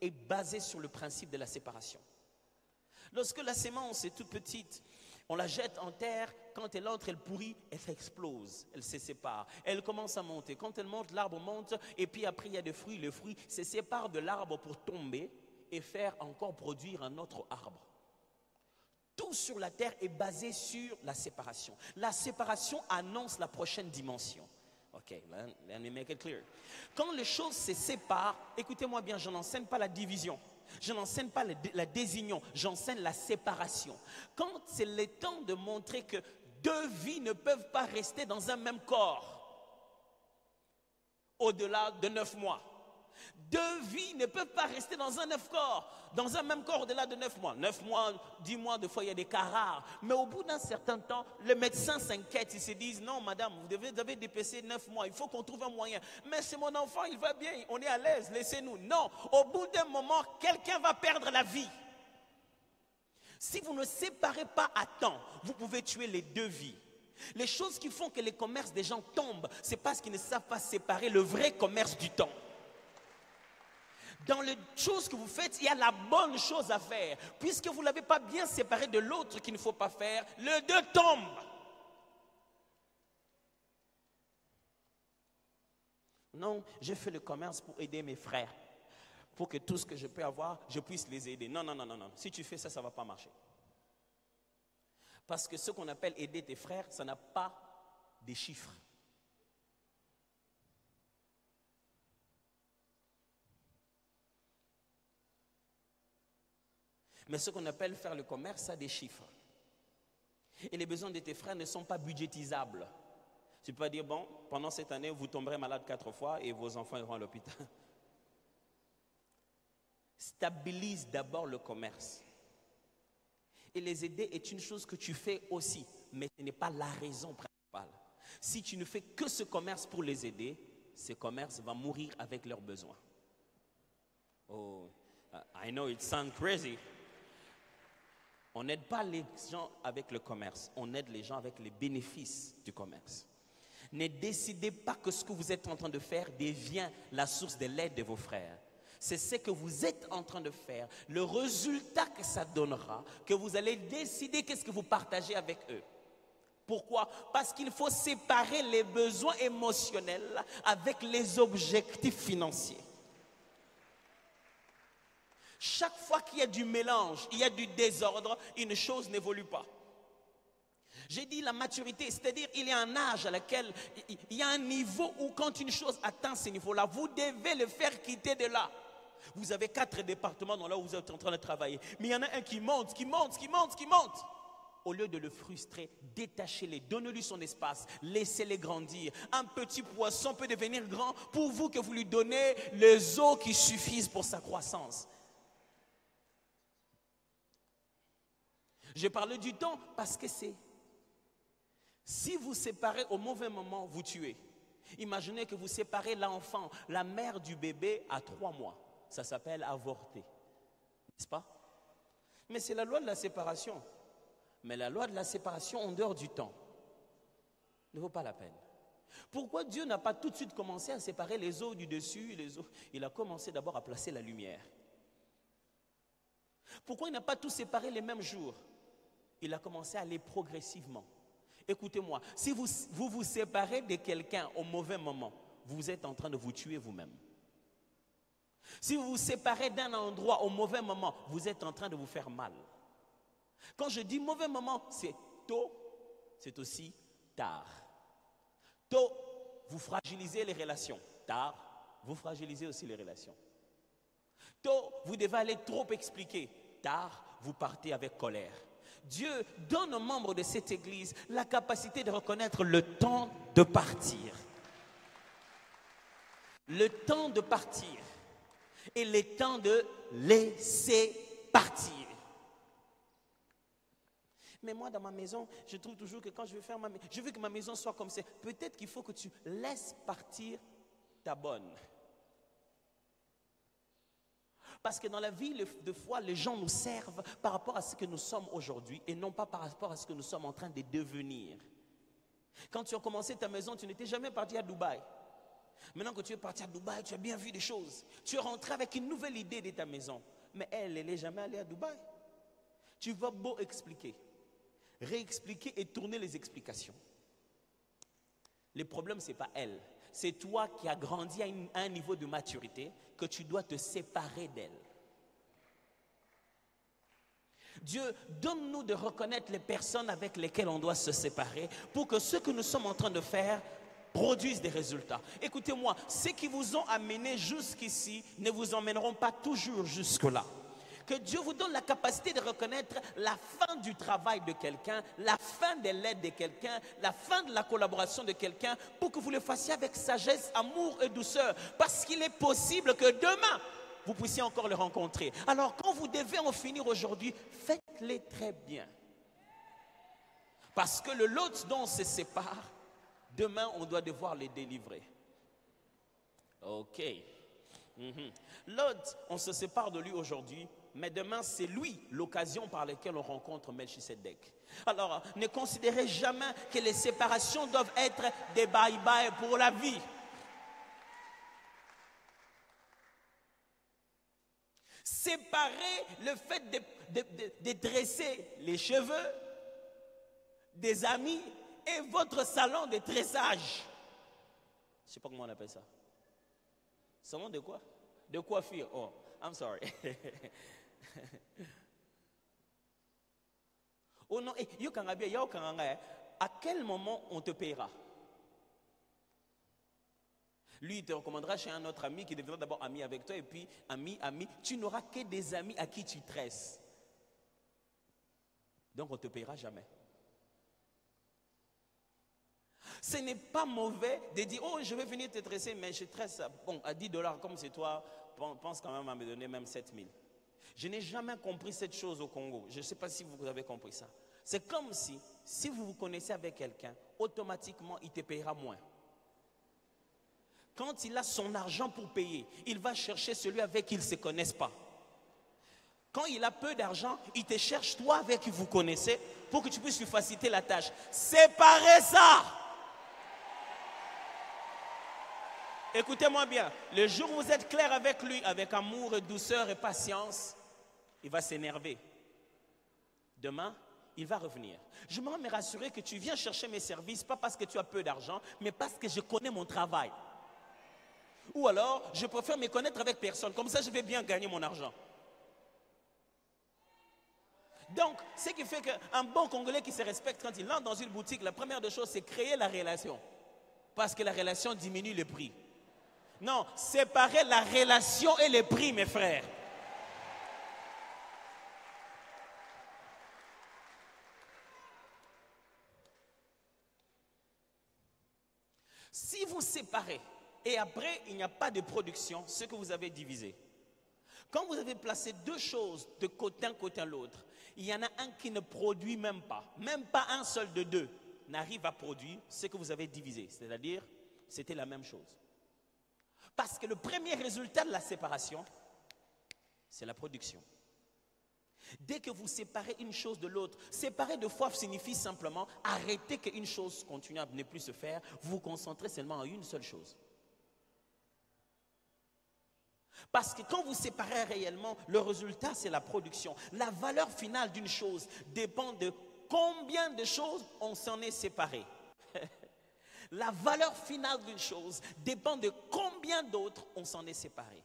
est basé sur le principe de la séparation. Lorsque la sémence est toute petite, on la jette en terre, quand elle entre, elle pourrit, elle explose, elle se sépare. Elle commence à monter. Quand elle monte, l'arbre monte, et puis après il y a des fruits. Les fruits se séparent de l'arbre pour tomber et faire encore produire un autre arbre. Tout sur la terre est basé sur la séparation. La séparation annonce la prochaine dimension. Ok, let me make it clear. Quand les choses se séparent, écoutez-moi bien, je n'enseigne pas la division. Je n'enseigne pas la désunion, j'enseigne la séparation. Quand c'est le temps de montrer que deux vies ne peuvent pas rester dans un même corps au-delà de 9 mois. Deux vies ne peuvent pas rester dans un même corps au-delà de 9 mois. 9 mois, 10 mois, des fois il y a des cas rares. Mais au bout d'un certain temps, les médecins s'inquiètent. Ils se disent, non madame, vous avez dépassé 9 mois. Il faut qu'on trouve un moyen. Mais c'est mon enfant, il va bien, on est à l'aise, laissez-nous. Non, au bout d'un moment, quelqu'un va perdre la vie. Si vous ne séparez pas à temps, vous pouvez tuer les deux vies. Les choses qui font que les commerces des gens tombent, c'est parce qu'ils ne savent pas séparer le vrai commerce du temps. Dans les choses que vous faites, il y a la bonne chose à faire. Puisque vous ne l'avez pas bien séparé de l'autre qu'il ne faut pas faire, les deux tombent. Non, j'ai fait le commerce pour aider mes frères. Pour que tout ce que je peux avoir, je puisse les aider. Non, non, non, non, non. Si tu fais ça, ça ne va pas marcher. Parce que ce qu'on appelle aider tes frères, ça n'a pas des chiffres. Mais ce qu'on appelle faire le commerce, ça a des chiffres. Et les besoins de tes frères ne sont pas budgétisables. Tu peux pas dire, bon, pendant cette année, vous tomberez malade 4 fois et vos enfants iront à l'hôpital. Stabilise d'abord le commerce. Et les aider est une chose que tu fais aussi, mais ce n'est pas la raison principale. Si tu ne fais que ce commerce pour les aider, ce commerce va mourir avec leurs besoins. Oh, I know it sounds crazy. On n'aide pas les gens avec le commerce, on aide les gens avec les bénéfices du commerce. Ne décidez pas que ce que vous êtes en train de faire devient la source de l'aide de vos frères. C'est ce que vous êtes en train de faire, le résultat que ça donnera, que vous allez décider qu'est-ce que vous partagez avec eux. Pourquoi? Parce qu'il faut séparer les besoins émotionnels avec les objectifs financiers. Chaque fois qu'il y a du mélange, il y a du désordre, une chose n'évolue pas. J'ai dit la maturité, c'est-à-dire il y a un âge à laquelle il y a un niveau où quand une chose atteint ce niveau-là, vous devez le faire quitter de là. Vous avez 4 départements dans là où vous êtes en train de travailler, mais il y en a un qui monte. Au lieu de le frustrer, détachez-les, donnez-lui son espace, laissez-les grandir. Un petit poisson peut devenir grand pour vous que vous lui donnez les eaux qui suffisent pour sa croissance. Je parle du temps parce que c'est... Si vous séparez au mauvais moment, vous tuez. Imaginez que vous séparez l'enfant, la mère du bébé à 3 mois. Ça s'appelle avorter. N'est-ce pas? Mais c'est la loi de la séparation. Mais la loi de la séparation en dehors du temps ne vaut pas la peine. Pourquoi Dieu n'a pas tout de suite commencé à séparer les eaux du dessus et les eaux? Il a commencé d'abord à placer la lumière. Pourquoi il n'a pas tout séparé les mêmes jours? Il a commencé à aller progressivement. Écoutez-moi, si vous vous séparez de quelqu'un au mauvais moment, vous êtes en train de vous tuer vous-même. Si vous vous séparez d'un endroit au mauvais moment, vous êtes en train de vous faire mal. Quand je dis mauvais moment, c'est tôt, c'est aussi tard. Tôt, vous fragilisez les relations. Tard, vous fragilisez aussi les relations. Tôt, vous devez aller trop expliquer. Tard, vous partez avec colère. Dieu donne aux membres de cette église la capacité de reconnaître le temps de partir. Le temps de partir et le temps de laisser partir. Mais moi, dans ma maison, je trouve toujours que quand je vais faire ma maison, je veux que ma maison soit comme ça. Peut-être qu'il faut que tu laisses partir ta bonne. Parce que dans la vie, de foi, les gens nous servent par rapport à ce que nous sommes aujourd'hui et non pas par rapport à ce que nous sommes en train de devenir. Quand tu as commencé ta maison, tu n'étais jamais parti à Dubaï. Maintenant que tu es parti à Dubaï, tu as bien vu des choses. Tu es rentré avec une nouvelle idée de ta maison. Mais elle n'est jamais allée à Dubaï. Tu vas beau expliquer, réexpliquer et tourner les explications. Le problème, ce n'est pas elle. C'est toi qui as grandi à un niveau de maturité que tu dois te séparer d'elle. Dieu, donne-nous de reconnaître les personnes avec lesquelles on doit se séparer pour que ce que nous sommes en train de faire produise des résultats. Écoutez-moi, ceux qui vous ont amené jusqu'ici ne vous emmèneront pas toujours jusque-là. Que Dieu vous donne la capacité de reconnaître la fin du travail de quelqu'un, la fin de l'aide de quelqu'un, la fin de la collaboration de quelqu'un, pour que vous le fassiez avec sagesse, amour et douceur. Parce qu'il est possible que demain, vous puissiez encore le rencontrer. Alors quand vous devez en finir aujourd'hui, faites-les très bien. Parce que le lot dont on se sépare, demain on doit devoir les délivrer. Ok. Lot, on se sépare de lui aujourd'hui, mais demain c'est lui l'occasion par laquelle on rencontre Melchisedec. Alors ne considérez jamais que les séparations doivent être des bye-bye pour la vie. Séparer le fait de dresser les cheveux des amis et votre salon de tressage. Je ne sais pas comment on appelle ça. Salon de quoi? De coiffure. Oh, I'm sorry. Oh non, à quel moment on te paiera? Lui, il te recommandera chez un autre ami qui deviendra d'abord ami avec toi et puis ami. Tu n'auras que des amis à qui tu tresses. Donc on ne te paiera jamais. Ce n'est pas mauvais de dire, oh, je vais venir te tresser, mais je tresse bon, à $10, comme c'est toi, pense quand même à me donner même 7 000. Je n'ai jamais compris cette chose au Congo. Je ne sais pas si vous avez compris ça. C'est comme si vous vous connaissez avec quelqu'un, automatiquement, il te payera moins. Quand il a son argent pour payer, il va chercher celui avec qui ils ne se connaissent pas. Quand il a peu d'argent, il te cherche toi avec qui vous connaissez pour que tu puisses lui faciliter la tâche. Séparez ça! Écoutez-moi bien, le jour où vous êtes clair avec lui, avec amour, douceur et patience, il va s'énerver. Demain, il va revenir. Je me rends me rassurer que tu viens chercher mes services, pas parce que tu as peu d'argent, mais parce que je connais mon travail. Ou alors, je préfère me connaître avec personne, comme ça je vais bien gagner mon argent. Donc, ce qui fait qu'un bon Congolais qui se respecte quand il entre dans une boutique, la première des choses, c'est créer la relation. Parce que la relation diminue le prix. Non, séparer la relation et le prix, mes frères. Si vous séparez et après il n'y a pas de production, ce que vous avez divisé. Quand vous avez placé deux choses de côté à l'autre, il y en a un qui ne produit même pas un seul de deux n'arrive à produire ce que vous avez divisé. C'est-à-dire, c'était la même chose. Parce que le premier résultat de la séparation, c'est la production. Dès que vous séparez une chose de l'autre, séparer de foi signifie simplement arrêter qu'une chose continue à ne plus se faire, vous vous concentrez seulement à une seule chose. Parce que quand vous séparez réellement, le résultat c'est la production. La valeur finale d'une chose dépend de combien de choses on s'en est séparé. La valeur finale d'une chose dépend de combien d'autres on s'en est séparé.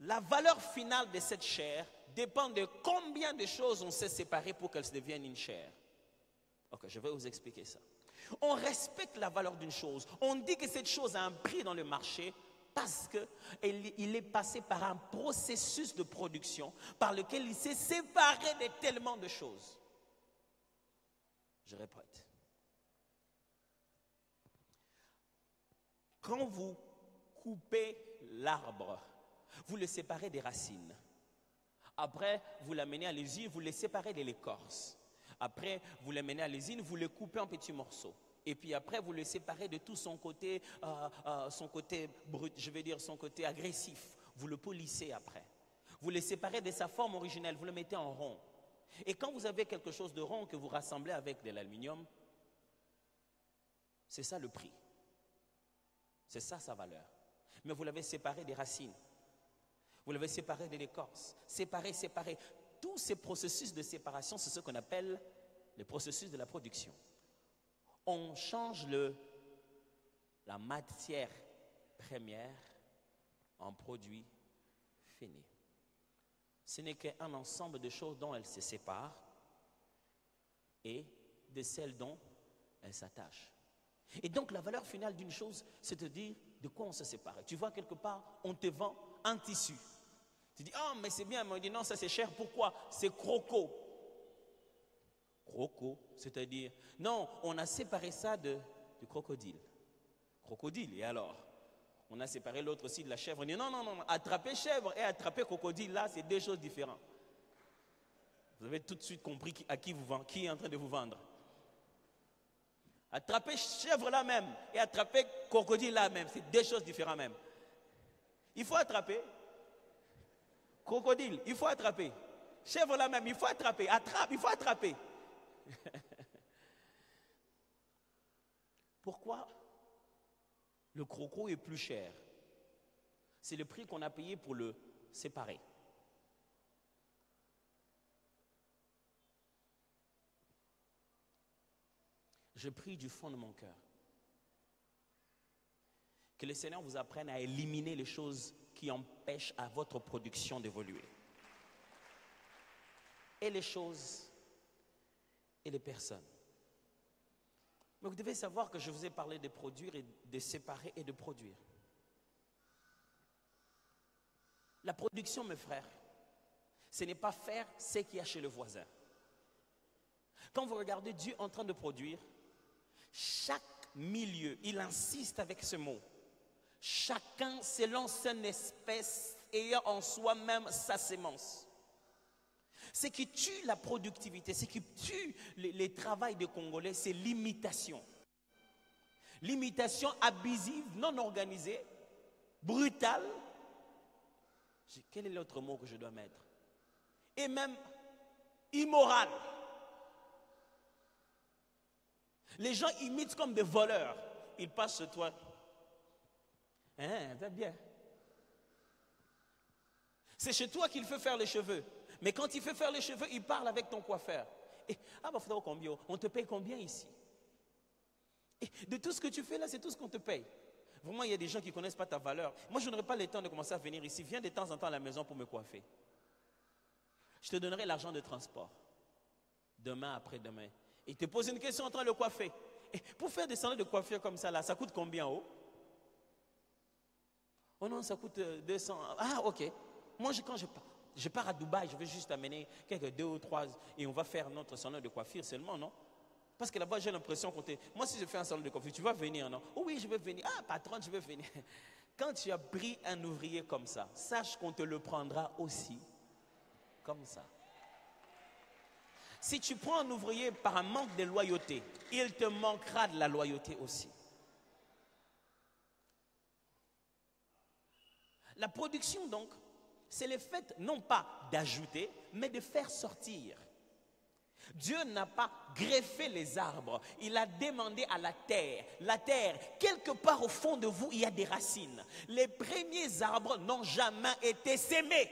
La valeur finale de cette chair dépend de combien de choses on s'est séparé pour qu'elle devienne une chair. Ok, je vais vous expliquer ça. On respecte la valeur d'une chose. On dit que cette chose a un prix dans le marché parce qu'il est passé par un processus de production par lequel il s'est séparé de tellement de choses. Je répète. Quand vous coupez l'arbre, vous le séparez des racines. Après, vous l'amenez à l'usine, vous le séparez de l'écorce. Après, vous l'amenez à l'usine, vous le coupez en petits morceaux. Et puis après, vous le séparez de tout son côté brut, je vais dire son côté agressif. Vous le polissez après. Vous le séparez de sa forme originelle, vous le mettez en rond. Et quand vous avez quelque chose de rond que vous rassemblez avec de l'aluminium, c'est ça le prix. C'est ça sa valeur. Mais vous l'avez séparé des racines. Vous l'avez séparé de l'écorce. Séparé. Tous ces processus de séparation, c'est ce qu'on appelle le processus de la production. On change la matière première en produit fini. Ce n'est qu'un ensemble de choses dont elle se sépare et de celles dont elle s'attache. Et donc la valeur finale d'une chose, c'est de dire de quoi on se sépare. Tu vois quelque part, on te vend un tissu. Tu dis, ah, mais c'est bien, mais on dit non, ça c'est cher. Pourquoi? C'est croco. Croco, c'est-à-dire, non, on a séparé ça du crocodile. Crocodile, et alors? On a séparé l'autre aussi de la chèvre. On dit, non, attraper chèvre et attraper crocodile, là, c'est deux choses différentes. Vous avez tout de suite compris à qui est en train de vous vendre. Attraper chèvre là même et attraper crocodile là même, c'est deux choses différentes même. Il faut attraper. Crocodile, il faut attraper. Chèvre là même, il faut attraper. Il faut attraper. Pourquoi le croco est plus cher? C'est le prix qu'on a payé pour le séparer. Je prie du fond de mon cœur que le Seigneur vous apprenne à éliminer les choses qui empêchent à votre production d'évoluer et les choses et les personnes. Mais vous devez savoir que je vous ai parlé de produire et de séparer et de produire. La production, mes frères, ce n'est pas faire ce qu'il y a chez le voisin. Quand vous regardez Dieu en train de produire, chaque milieu, il insiste avec ce mot. Chacun selon son espèce ayant en soi-même sa sémence. Ce qui tue la productivité, ce qui tue les travails des Congolais, c'est l'imitation. L'imitation abusive, non organisée, brutale. Quel est l'autre mot que je dois mettre? Et même immorale. Les gens imitent comme des voleurs. Ils passent sur toi. Hein, va bien. C'est chez toi qu'il fait faire les cheveux. Mais quand il fait faire les cheveux, il parle avec ton coiffeur. Et, faudra combien? On te paye combien ici? Et de tout ce que tu fais là, c'est tout ce qu'on te paye. Vraiment, il y a des gens qui ne connaissent pas ta valeur. Moi, je n'aurai pas le temps de commencer à venir ici. Viens de temps en temps à la maison pour me coiffer. Je te donnerai l'argent de transport. Demain, après-demain. Et il te pose une question en train de le coiffer. Et pour faire des salons de coiffure comme ça, là, ça coûte combien haut? Oh non, ça coûte 200. Ah, ok. Moi, quand je pars à Dubaï, je vais juste amener quelques 2 ou 3 et on va faire notre salon de coiffure seulement, non? Parce que là-bas, j'ai l'impression qu'on moi, si je fais un salon de coiffure, tu vas venir, non? Oh oui, je vais venir. Ah, patron, je vais venir. Quand tu as pris un ouvrier comme ça, sache qu'on te le prendra aussi comme ça. Si tu prends un ouvrier par un manque de loyauté, il te manquera de la loyauté aussi. La production, donc, c'est le fait non pas d'ajouter, mais de faire sortir. Dieu n'a pas greffé les arbres, il a demandé à la terre. La terre, quelque part au fond de vous, il y a des racines. Les premiers arbres n'ont jamais été sémés.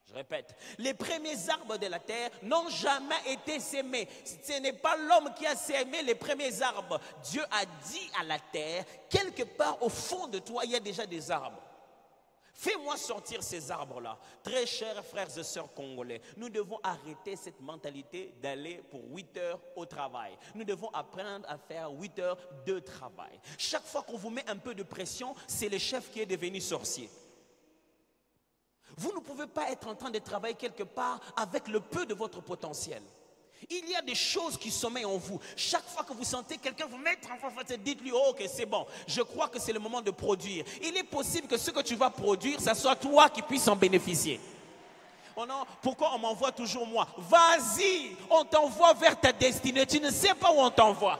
Je répète, les premiers arbres de la terre n'ont jamais été sémés. Ce n'est pas l'homme qui a sémé les premiers arbres. Dieu a dit à la terre, quelque part au fond de toi, il y a déjà des arbres. Fais-moi sortir ces arbres-là. Très chers frères et sœurs congolais, nous devons arrêter cette mentalité d'aller pour 8 heures au travail. Nous devons apprendre à faire 8 heures de travail. Chaque fois qu'on vous met un peu de pression, c'est le chef qui est devenu sorcier. Vous ne pouvez pas être en train de travailler quelque part avec le peu de votre potentiel. Il y a des choses qui sommeillent en vous. Chaque fois que vous sentez quelqu'un vous mettre en face, dites-lui, oh, ok, c'est bon, je crois que c'est le moment de produire. Il est possible que ce que tu vas produire, ça soit toi qui puisses en bénéficier. Oh non, pourquoi on m'envoie toujours moi? Vas-y, on t'envoie vers ta destinée. Tu ne sais pas où on t'envoie.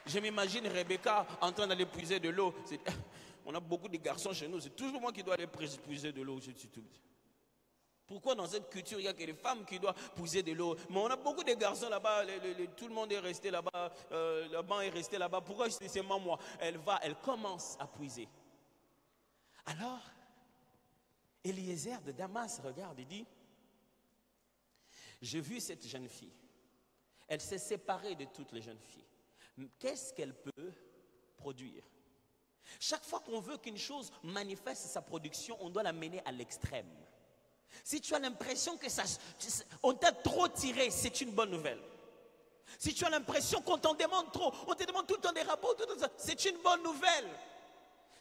Je m'imagine Rebecca en train d'aller puiser de l'eau. On a beaucoup de garçons chez nous, c'est toujours moi qui dois aller puiser de l'eau. Pourquoi dans cette culture, il n'y a que les femmes qui doivent puiser de l'eau? Mais on a beaucoup de garçons là-bas, tout le monde est resté là-bas, le banc est resté là-bas. Pourquoi c'est seulement moi? Elle commence à puiser. Alors, Eliezer de Damas regarde et dit, j'ai vu cette jeune fille. Elle s'est séparée de toutes les jeunes filles. Qu'est-ce qu'elle peut produire? Chaque fois qu'on veut qu'une chose manifeste sa production, on doit la mener à l'extrême. Si tu as l'impression que on t'a trop tiré, c'est une bonne nouvelle. Si tu as l'impression qu'on t'en demande trop, on te demande tout le temps des rapports, c'est une bonne nouvelle.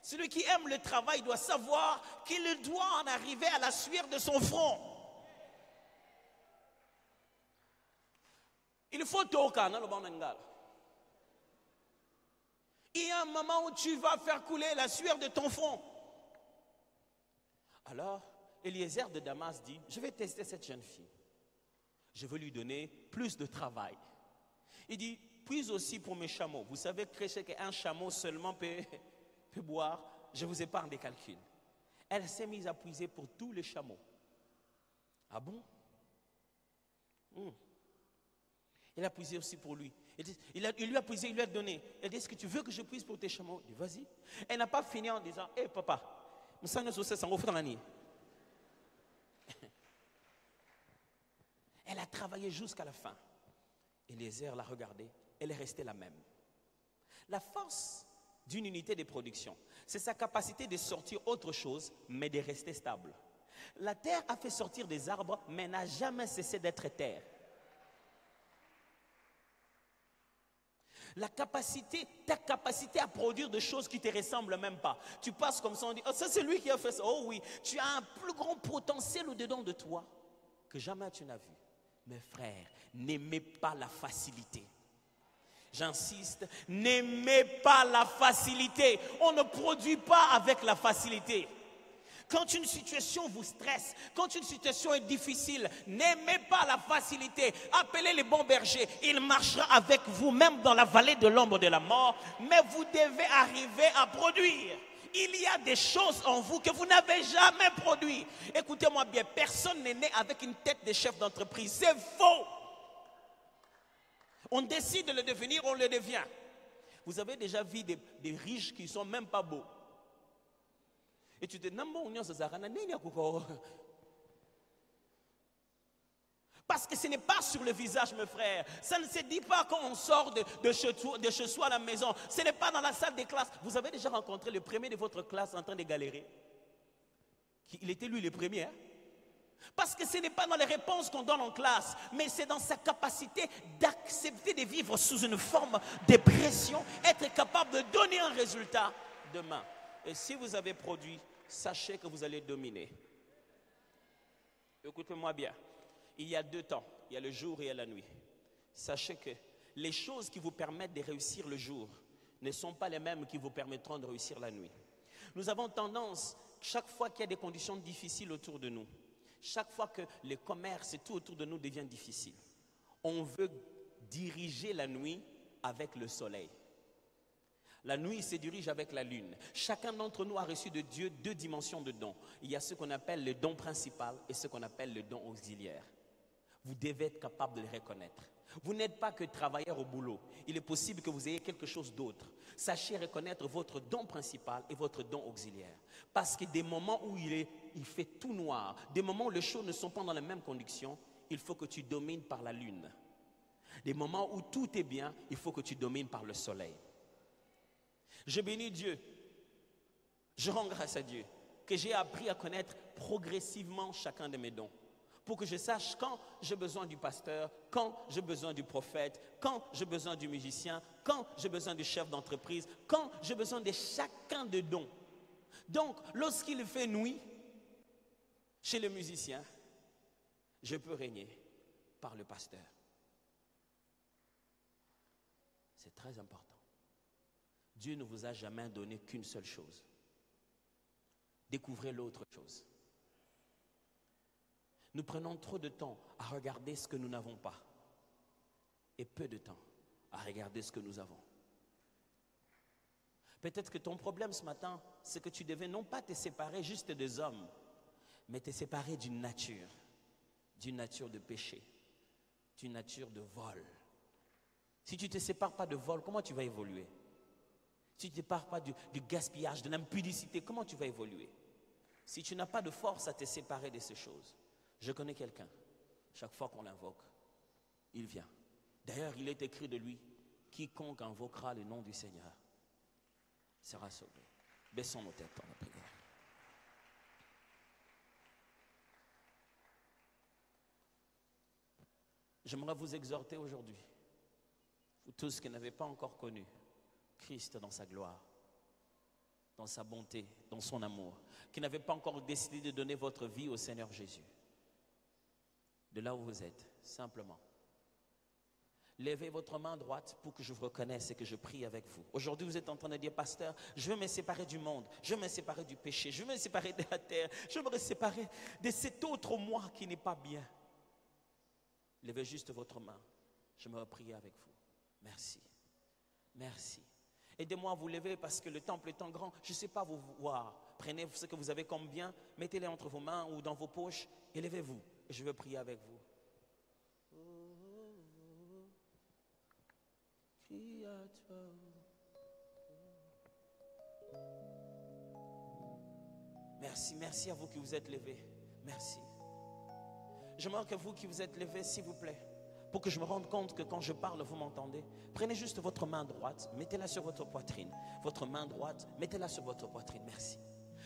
Celui qui aime le travail doit savoir qu'il doit en arriver à la sueur de son front. Il faut toka dans le banangal. Il y a un moment où tu vas faire couler la sueur de ton front. Alors, Eliezer de Damas dit, je vais tester cette jeune fille. Je vais lui donner plus de travail. Il dit, puis aussi pour mes chameaux. Vous savez qu'un chameau seulement peut boire. Je vous épargne des calculs. Elle s'est mise à puiser pour tous les chameaux. Ah bon? Il a puisé aussi pour lui. Il lui a puisé, il lui a donné. Elle dit, est-ce que tu veux que je puise pour tes chameaux? Il dit, vas-y. Elle n'a pas fini en disant, hé papa, elle a travaillé jusqu'à la fin. Eliezer l'a regardée, elle est restée la même. La force d'une unité de production, c'est sa capacité de sortir autre chose, mais de rester stable. La terre a fait sortir des arbres, mais n'a jamais cessé d'être terre. Ta capacité à produire des choses qui ne te ressemblent même pas. Tu passes comme ça, on dit, oh, ça c'est lui qui a fait ça. Oh oui, tu as un plus grand potentiel au-dedans de toi que jamais tu n'as vu. Mes frères, n'aimez pas la facilité. J'insiste, n'aimez pas la facilité. On ne produit pas avec la facilité. Quand une situation vous stresse, quand une situation est difficile, n'aimez pas la facilité. Appelez les bons bergers. Il marchera avec vous, même dans la vallée de l'ombre de la mort. Mais vous devez arriver à produire. Il y a des choses en vous que vous n'avez jamais produites. Écoutez-moi bien, personne n'est né avec une tête de chef d'entreprise. C'est faux. On décide de le devenir, on le devient. Vous avez déjà vu des riches qui ne sont même pas beaux. Et tu te dis, parce que ce n'est pas sur le visage, mes frères. Ça ne se dit pas quand on sort de chez soi à la maison. Ce n'est pas dans la salle des classes. Vous avez déjà rencontré le premier de votre classe en train de galérer? Il était lui le premier. Hein? Parce que ce n'est pas dans les réponses qu'on donne en classe, mais c'est dans sa capacité d'accepter de vivre sous une forme de pression, être capable de donner un résultat demain. Et si vous avez produit, sachez que vous allez dominer. Écoutez-moi bien. Il y a 2 temps. Il y a le jour et il y a la nuit. Sachez que les choses qui vous permettent de réussir le jour ne sont pas les mêmes qui vous permettront de réussir la nuit. Nous avons tendance, chaque fois qu'il y a des conditions difficiles autour de nous, chaque fois que le commerce et tout autour de nous devient difficile, on veut diriger la nuit avec le soleil. La nuit se dirige avec la lune. Chacun d'entre nous a reçu de Dieu 2 dimensions de dons. Il y a ce qu'on appelle le don principal et ce qu'on appelle le don auxiliaire. Vous devez être capable de les reconnaître. Vous n'êtes pas que travailleur au boulot. Il est possible que vous ayez quelque chose d'autre. Sachez reconnaître votre don principal et votre don auxiliaire. Parce que des moments où il fait tout noir, des moments où les choses ne sont pas dans les mêmes conditions, il faut que tu domines par la lune. Des moments où tout est bien, il faut que tu domines par le soleil. Je bénis Dieu. Je rends grâce à Dieu que j'ai appris à connaître progressivement chacun de mes dons. Pour que je sache quand j'ai besoin du pasteur, quand j'ai besoin du prophète, quand j'ai besoin du musicien, quand j'ai besoin du chef d'entreprise, quand j'ai besoin de chacun de dons. Donc, lorsqu'il fait nuit, chez le musicien, je peux régner par le pasteur. C'est très important. Dieu ne vous a jamais donné qu'une seule chose. Découvrez l'autre chose. Nous prenons trop de temps à regarder ce que nous n'avons pas et peu de temps à regarder ce que nous avons. Peut-être que ton problème ce matin, c'est que tu devais non pas te séparer juste des hommes, mais te séparer d'une nature de péché, d'une nature de vol. Si tu ne te sépares pas de vol, comment tu vas évoluer? Si tu ne te sépares pas du gaspillage, de l'impudicité, comment tu vas évoluer? Si tu n'as pas de force à te séparer de ces choses. Je connais quelqu'un, chaque fois qu'on l'invoque, il vient. D'ailleurs, il est écrit de lui, quiconque invoquera le nom du Seigneur sera sauvé. Baissons nos têtes dans la prière. J'aimerais vous exhorter aujourd'hui, vous tous qui n'avez pas encore connu Christ dans sa gloire, dans sa bonté, dans son amour, qui n'avez pas encore décidé de donner votre vie au Seigneur Jésus. De là où vous êtes, simplement. Levez votre main droite pour que je vous reconnaisse et que je prie avec vous. Aujourd'hui, vous êtes en train de dire, pasteur, je veux me séparer du monde, je veux me séparer du péché, je veux me séparer de la terre, je veux me séparer de cet autre moi qui n'est pas bien. Levez juste votre main. Je me prie avec vous. Merci. Merci. Aidez-moi à vous lever parce que le temple étant grand, je ne sais pas vous voir. Prenez ce que vous avez comme bien, mettez-les entre vos mains ou dans vos poches et levez-vous. Et je veux prier avec vous. Merci, merci à vous qui vous êtes levés. Merci. J'aimerais que vous qui vous êtes levés, s'il vous plaît, pour que je me rende compte que quand je parle, vous m'entendez. Prenez juste votre main droite, mettez-la sur votre poitrine. Votre main droite, mettez-la sur votre poitrine. Merci.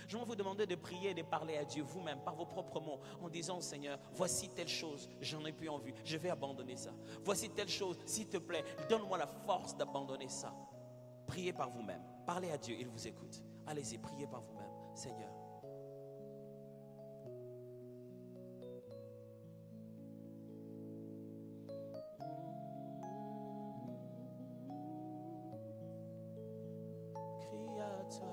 Je vais vous demander de prier et de parler à Dieu vous-même par vos propres mots en disant: Seigneur, voici telle chose, j'en ai plus envie, je vais abandonner ça. Voici telle chose, s'il te plaît, donne-moi la force d'abandonner ça. Priez par vous-même, parlez à Dieu, il vous écoute. Allez-y, priez par vous-même. Seigneur, crie à toi.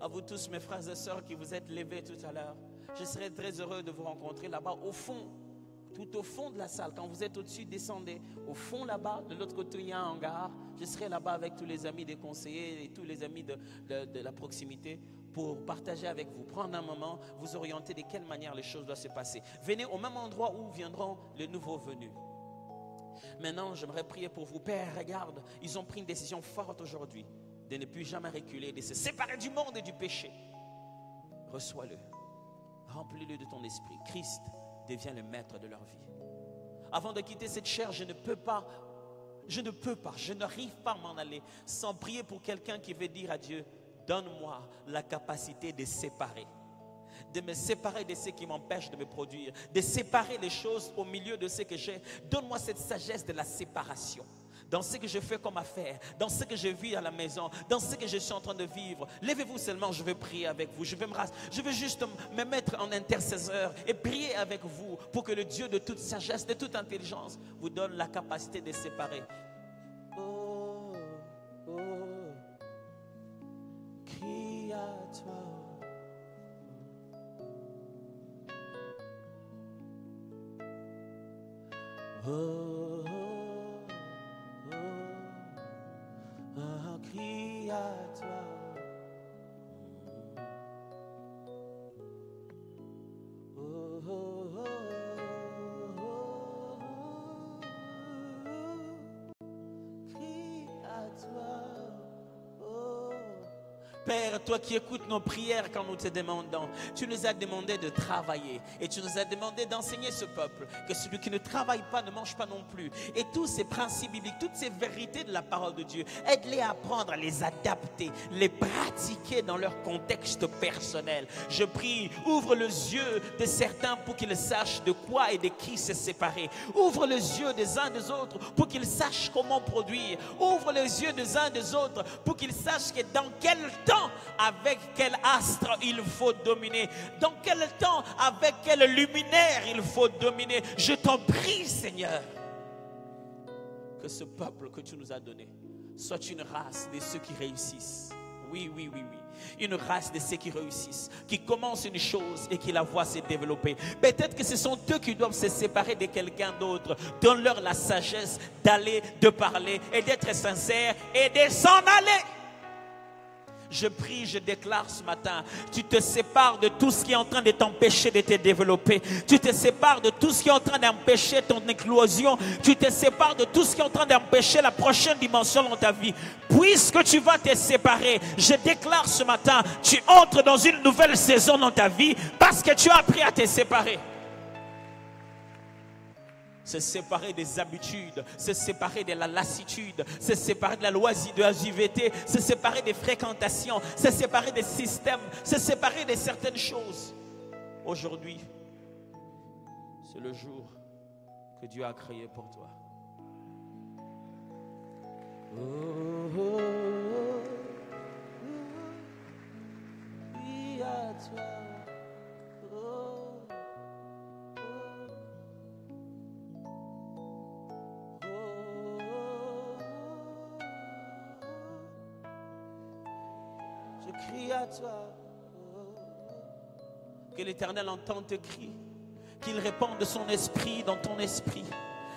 À vous tous, mes frères et sœurs qui vous êtes levés tout à l'heure, je serais très heureux de vous rencontrer là-bas au fond, tout au fond de la salle. Quand vous êtes au-dessus, descendez. Au fond là-bas, de l'autre côté, il y a un hangar. Je serai là-bas avec tous les amis des conseillers et tous les amis de la proximité pour partager avec vous, prendre un moment, vous orienter de quelle manière les choses doivent se passer. Venez au même endroit où viendront les nouveaux venus. Maintenant, j'aimerais prier pour vous. Père, regarde, ils ont pris une décision forte aujourd'hui de ne plus jamais reculer, de se séparer du monde et du péché. Reçois-le, remplis-le de ton esprit. Christ devient le maître de leur vie. Avant de quitter cette chair, je n'arrive pas à m'en aller sans prier pour quelqu'un qui veut dire à Dieu: donne-moi la capacité de séparer, de me séparer de ce qui m'empêche de me produire, de séparer les choses au milieu de ce que j'ai. Donne-moi cette sagesse de la séparation. Dans ce que je fais comme affaire, dans ce que je vis à la maison, dans ce que je suis en train de vivre. Levez-vous seulement, je vais prier avec vous. Je vais juste me mettre en intercesseur et prier avec vous pour que le Dieu de toute sagesse, de toute intelligence vous donne la capacité de séparer. Oh, oh, crie à toi. Oh, crie à toi. Oh, oh, oh, oh, crie à toi. Oh. Père, toi qui écoutes nos prières quand nous te demandons, tu nous as demandé de travailler et tu nous as demandé d'enseigner ce peuple que celui qui ne travaille pas ne mange pas non plus. Et tous ces principes bibliques, toutes ces vérités de la parole de Dieu, aide-les à apprendre, à les adapter, les pratiquer dans leur contexte personnel. Je prie, ouvre les yeux de certains pour qu'ils sachent de quoi et de qui se séparer. Ouvre les yeux des uns des autres pour qu'ils sachent comment produire. Ouvre les yeux des uns des autres pour qu'ils sachent que dans quel temps, avec quel astre il faut dominer, dans quel temps, avec quel luminaire il faut dominer. Je t'en prie, Seigneur, que ce peuple que tu nous as donné soit une race de ceux qui réussissent. Oui, oui, oui, oui. Une race de ceux qui réussissent, qui commencent une chose et qui la voient se développer. Peut-être que ce sont eux qui doivent se séparer de quelqu'un d'autre. Donne-leur la sagesse d'aller, de parler et d'être sincère et de s'en aller. Je prie, je déclare ce matin, tu te sépares de tout ce qui est en train de t'empêcher de te développer. Tu te sépares de tout ce qui est en train d'empêcher ton éclosion. Tu te sépares de tout ce qui est en train d'empêcher la prochaine dimension dans ta vie. Puisque tu vas te séparer, je déclare ce matin, tu entres dans une nouvelle saison dans ta vie parce que tu as appris à te séparer. Se séparer des habitudes, se séparer de la lassitude, se séparer de la loisiveté, se séparer des fréquentations, se séparer des systèmes, se séparer de certaines choses. Aujourd'hui, c'est le jour que Dieu a créé pour toi. Oh, oh, oh, oui à toi. Crie à toi. Que l'Éternel entende tes cris, qu'il répande de son esprit dans ton esprit.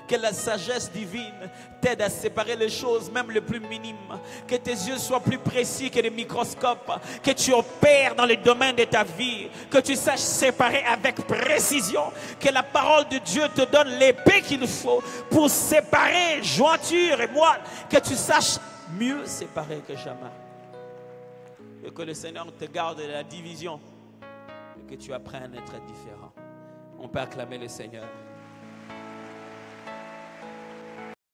Que la sagesse divine t'aide à séparer les choses, même les plus minimes. Que tes yeux soient plus précis que les microscopes. Que tu opères dans les domaines de ta vie. Que tu saches séparer avec précision. Que la parole de Dieu te donne l'épée qu'il faut pour séparer jointure et moelle. Que tu saches mieux séparer que jamais. Et que le Seigneur te garde de la division. Et que tu apprennes à être différent. On peut acclamer le Seigneur.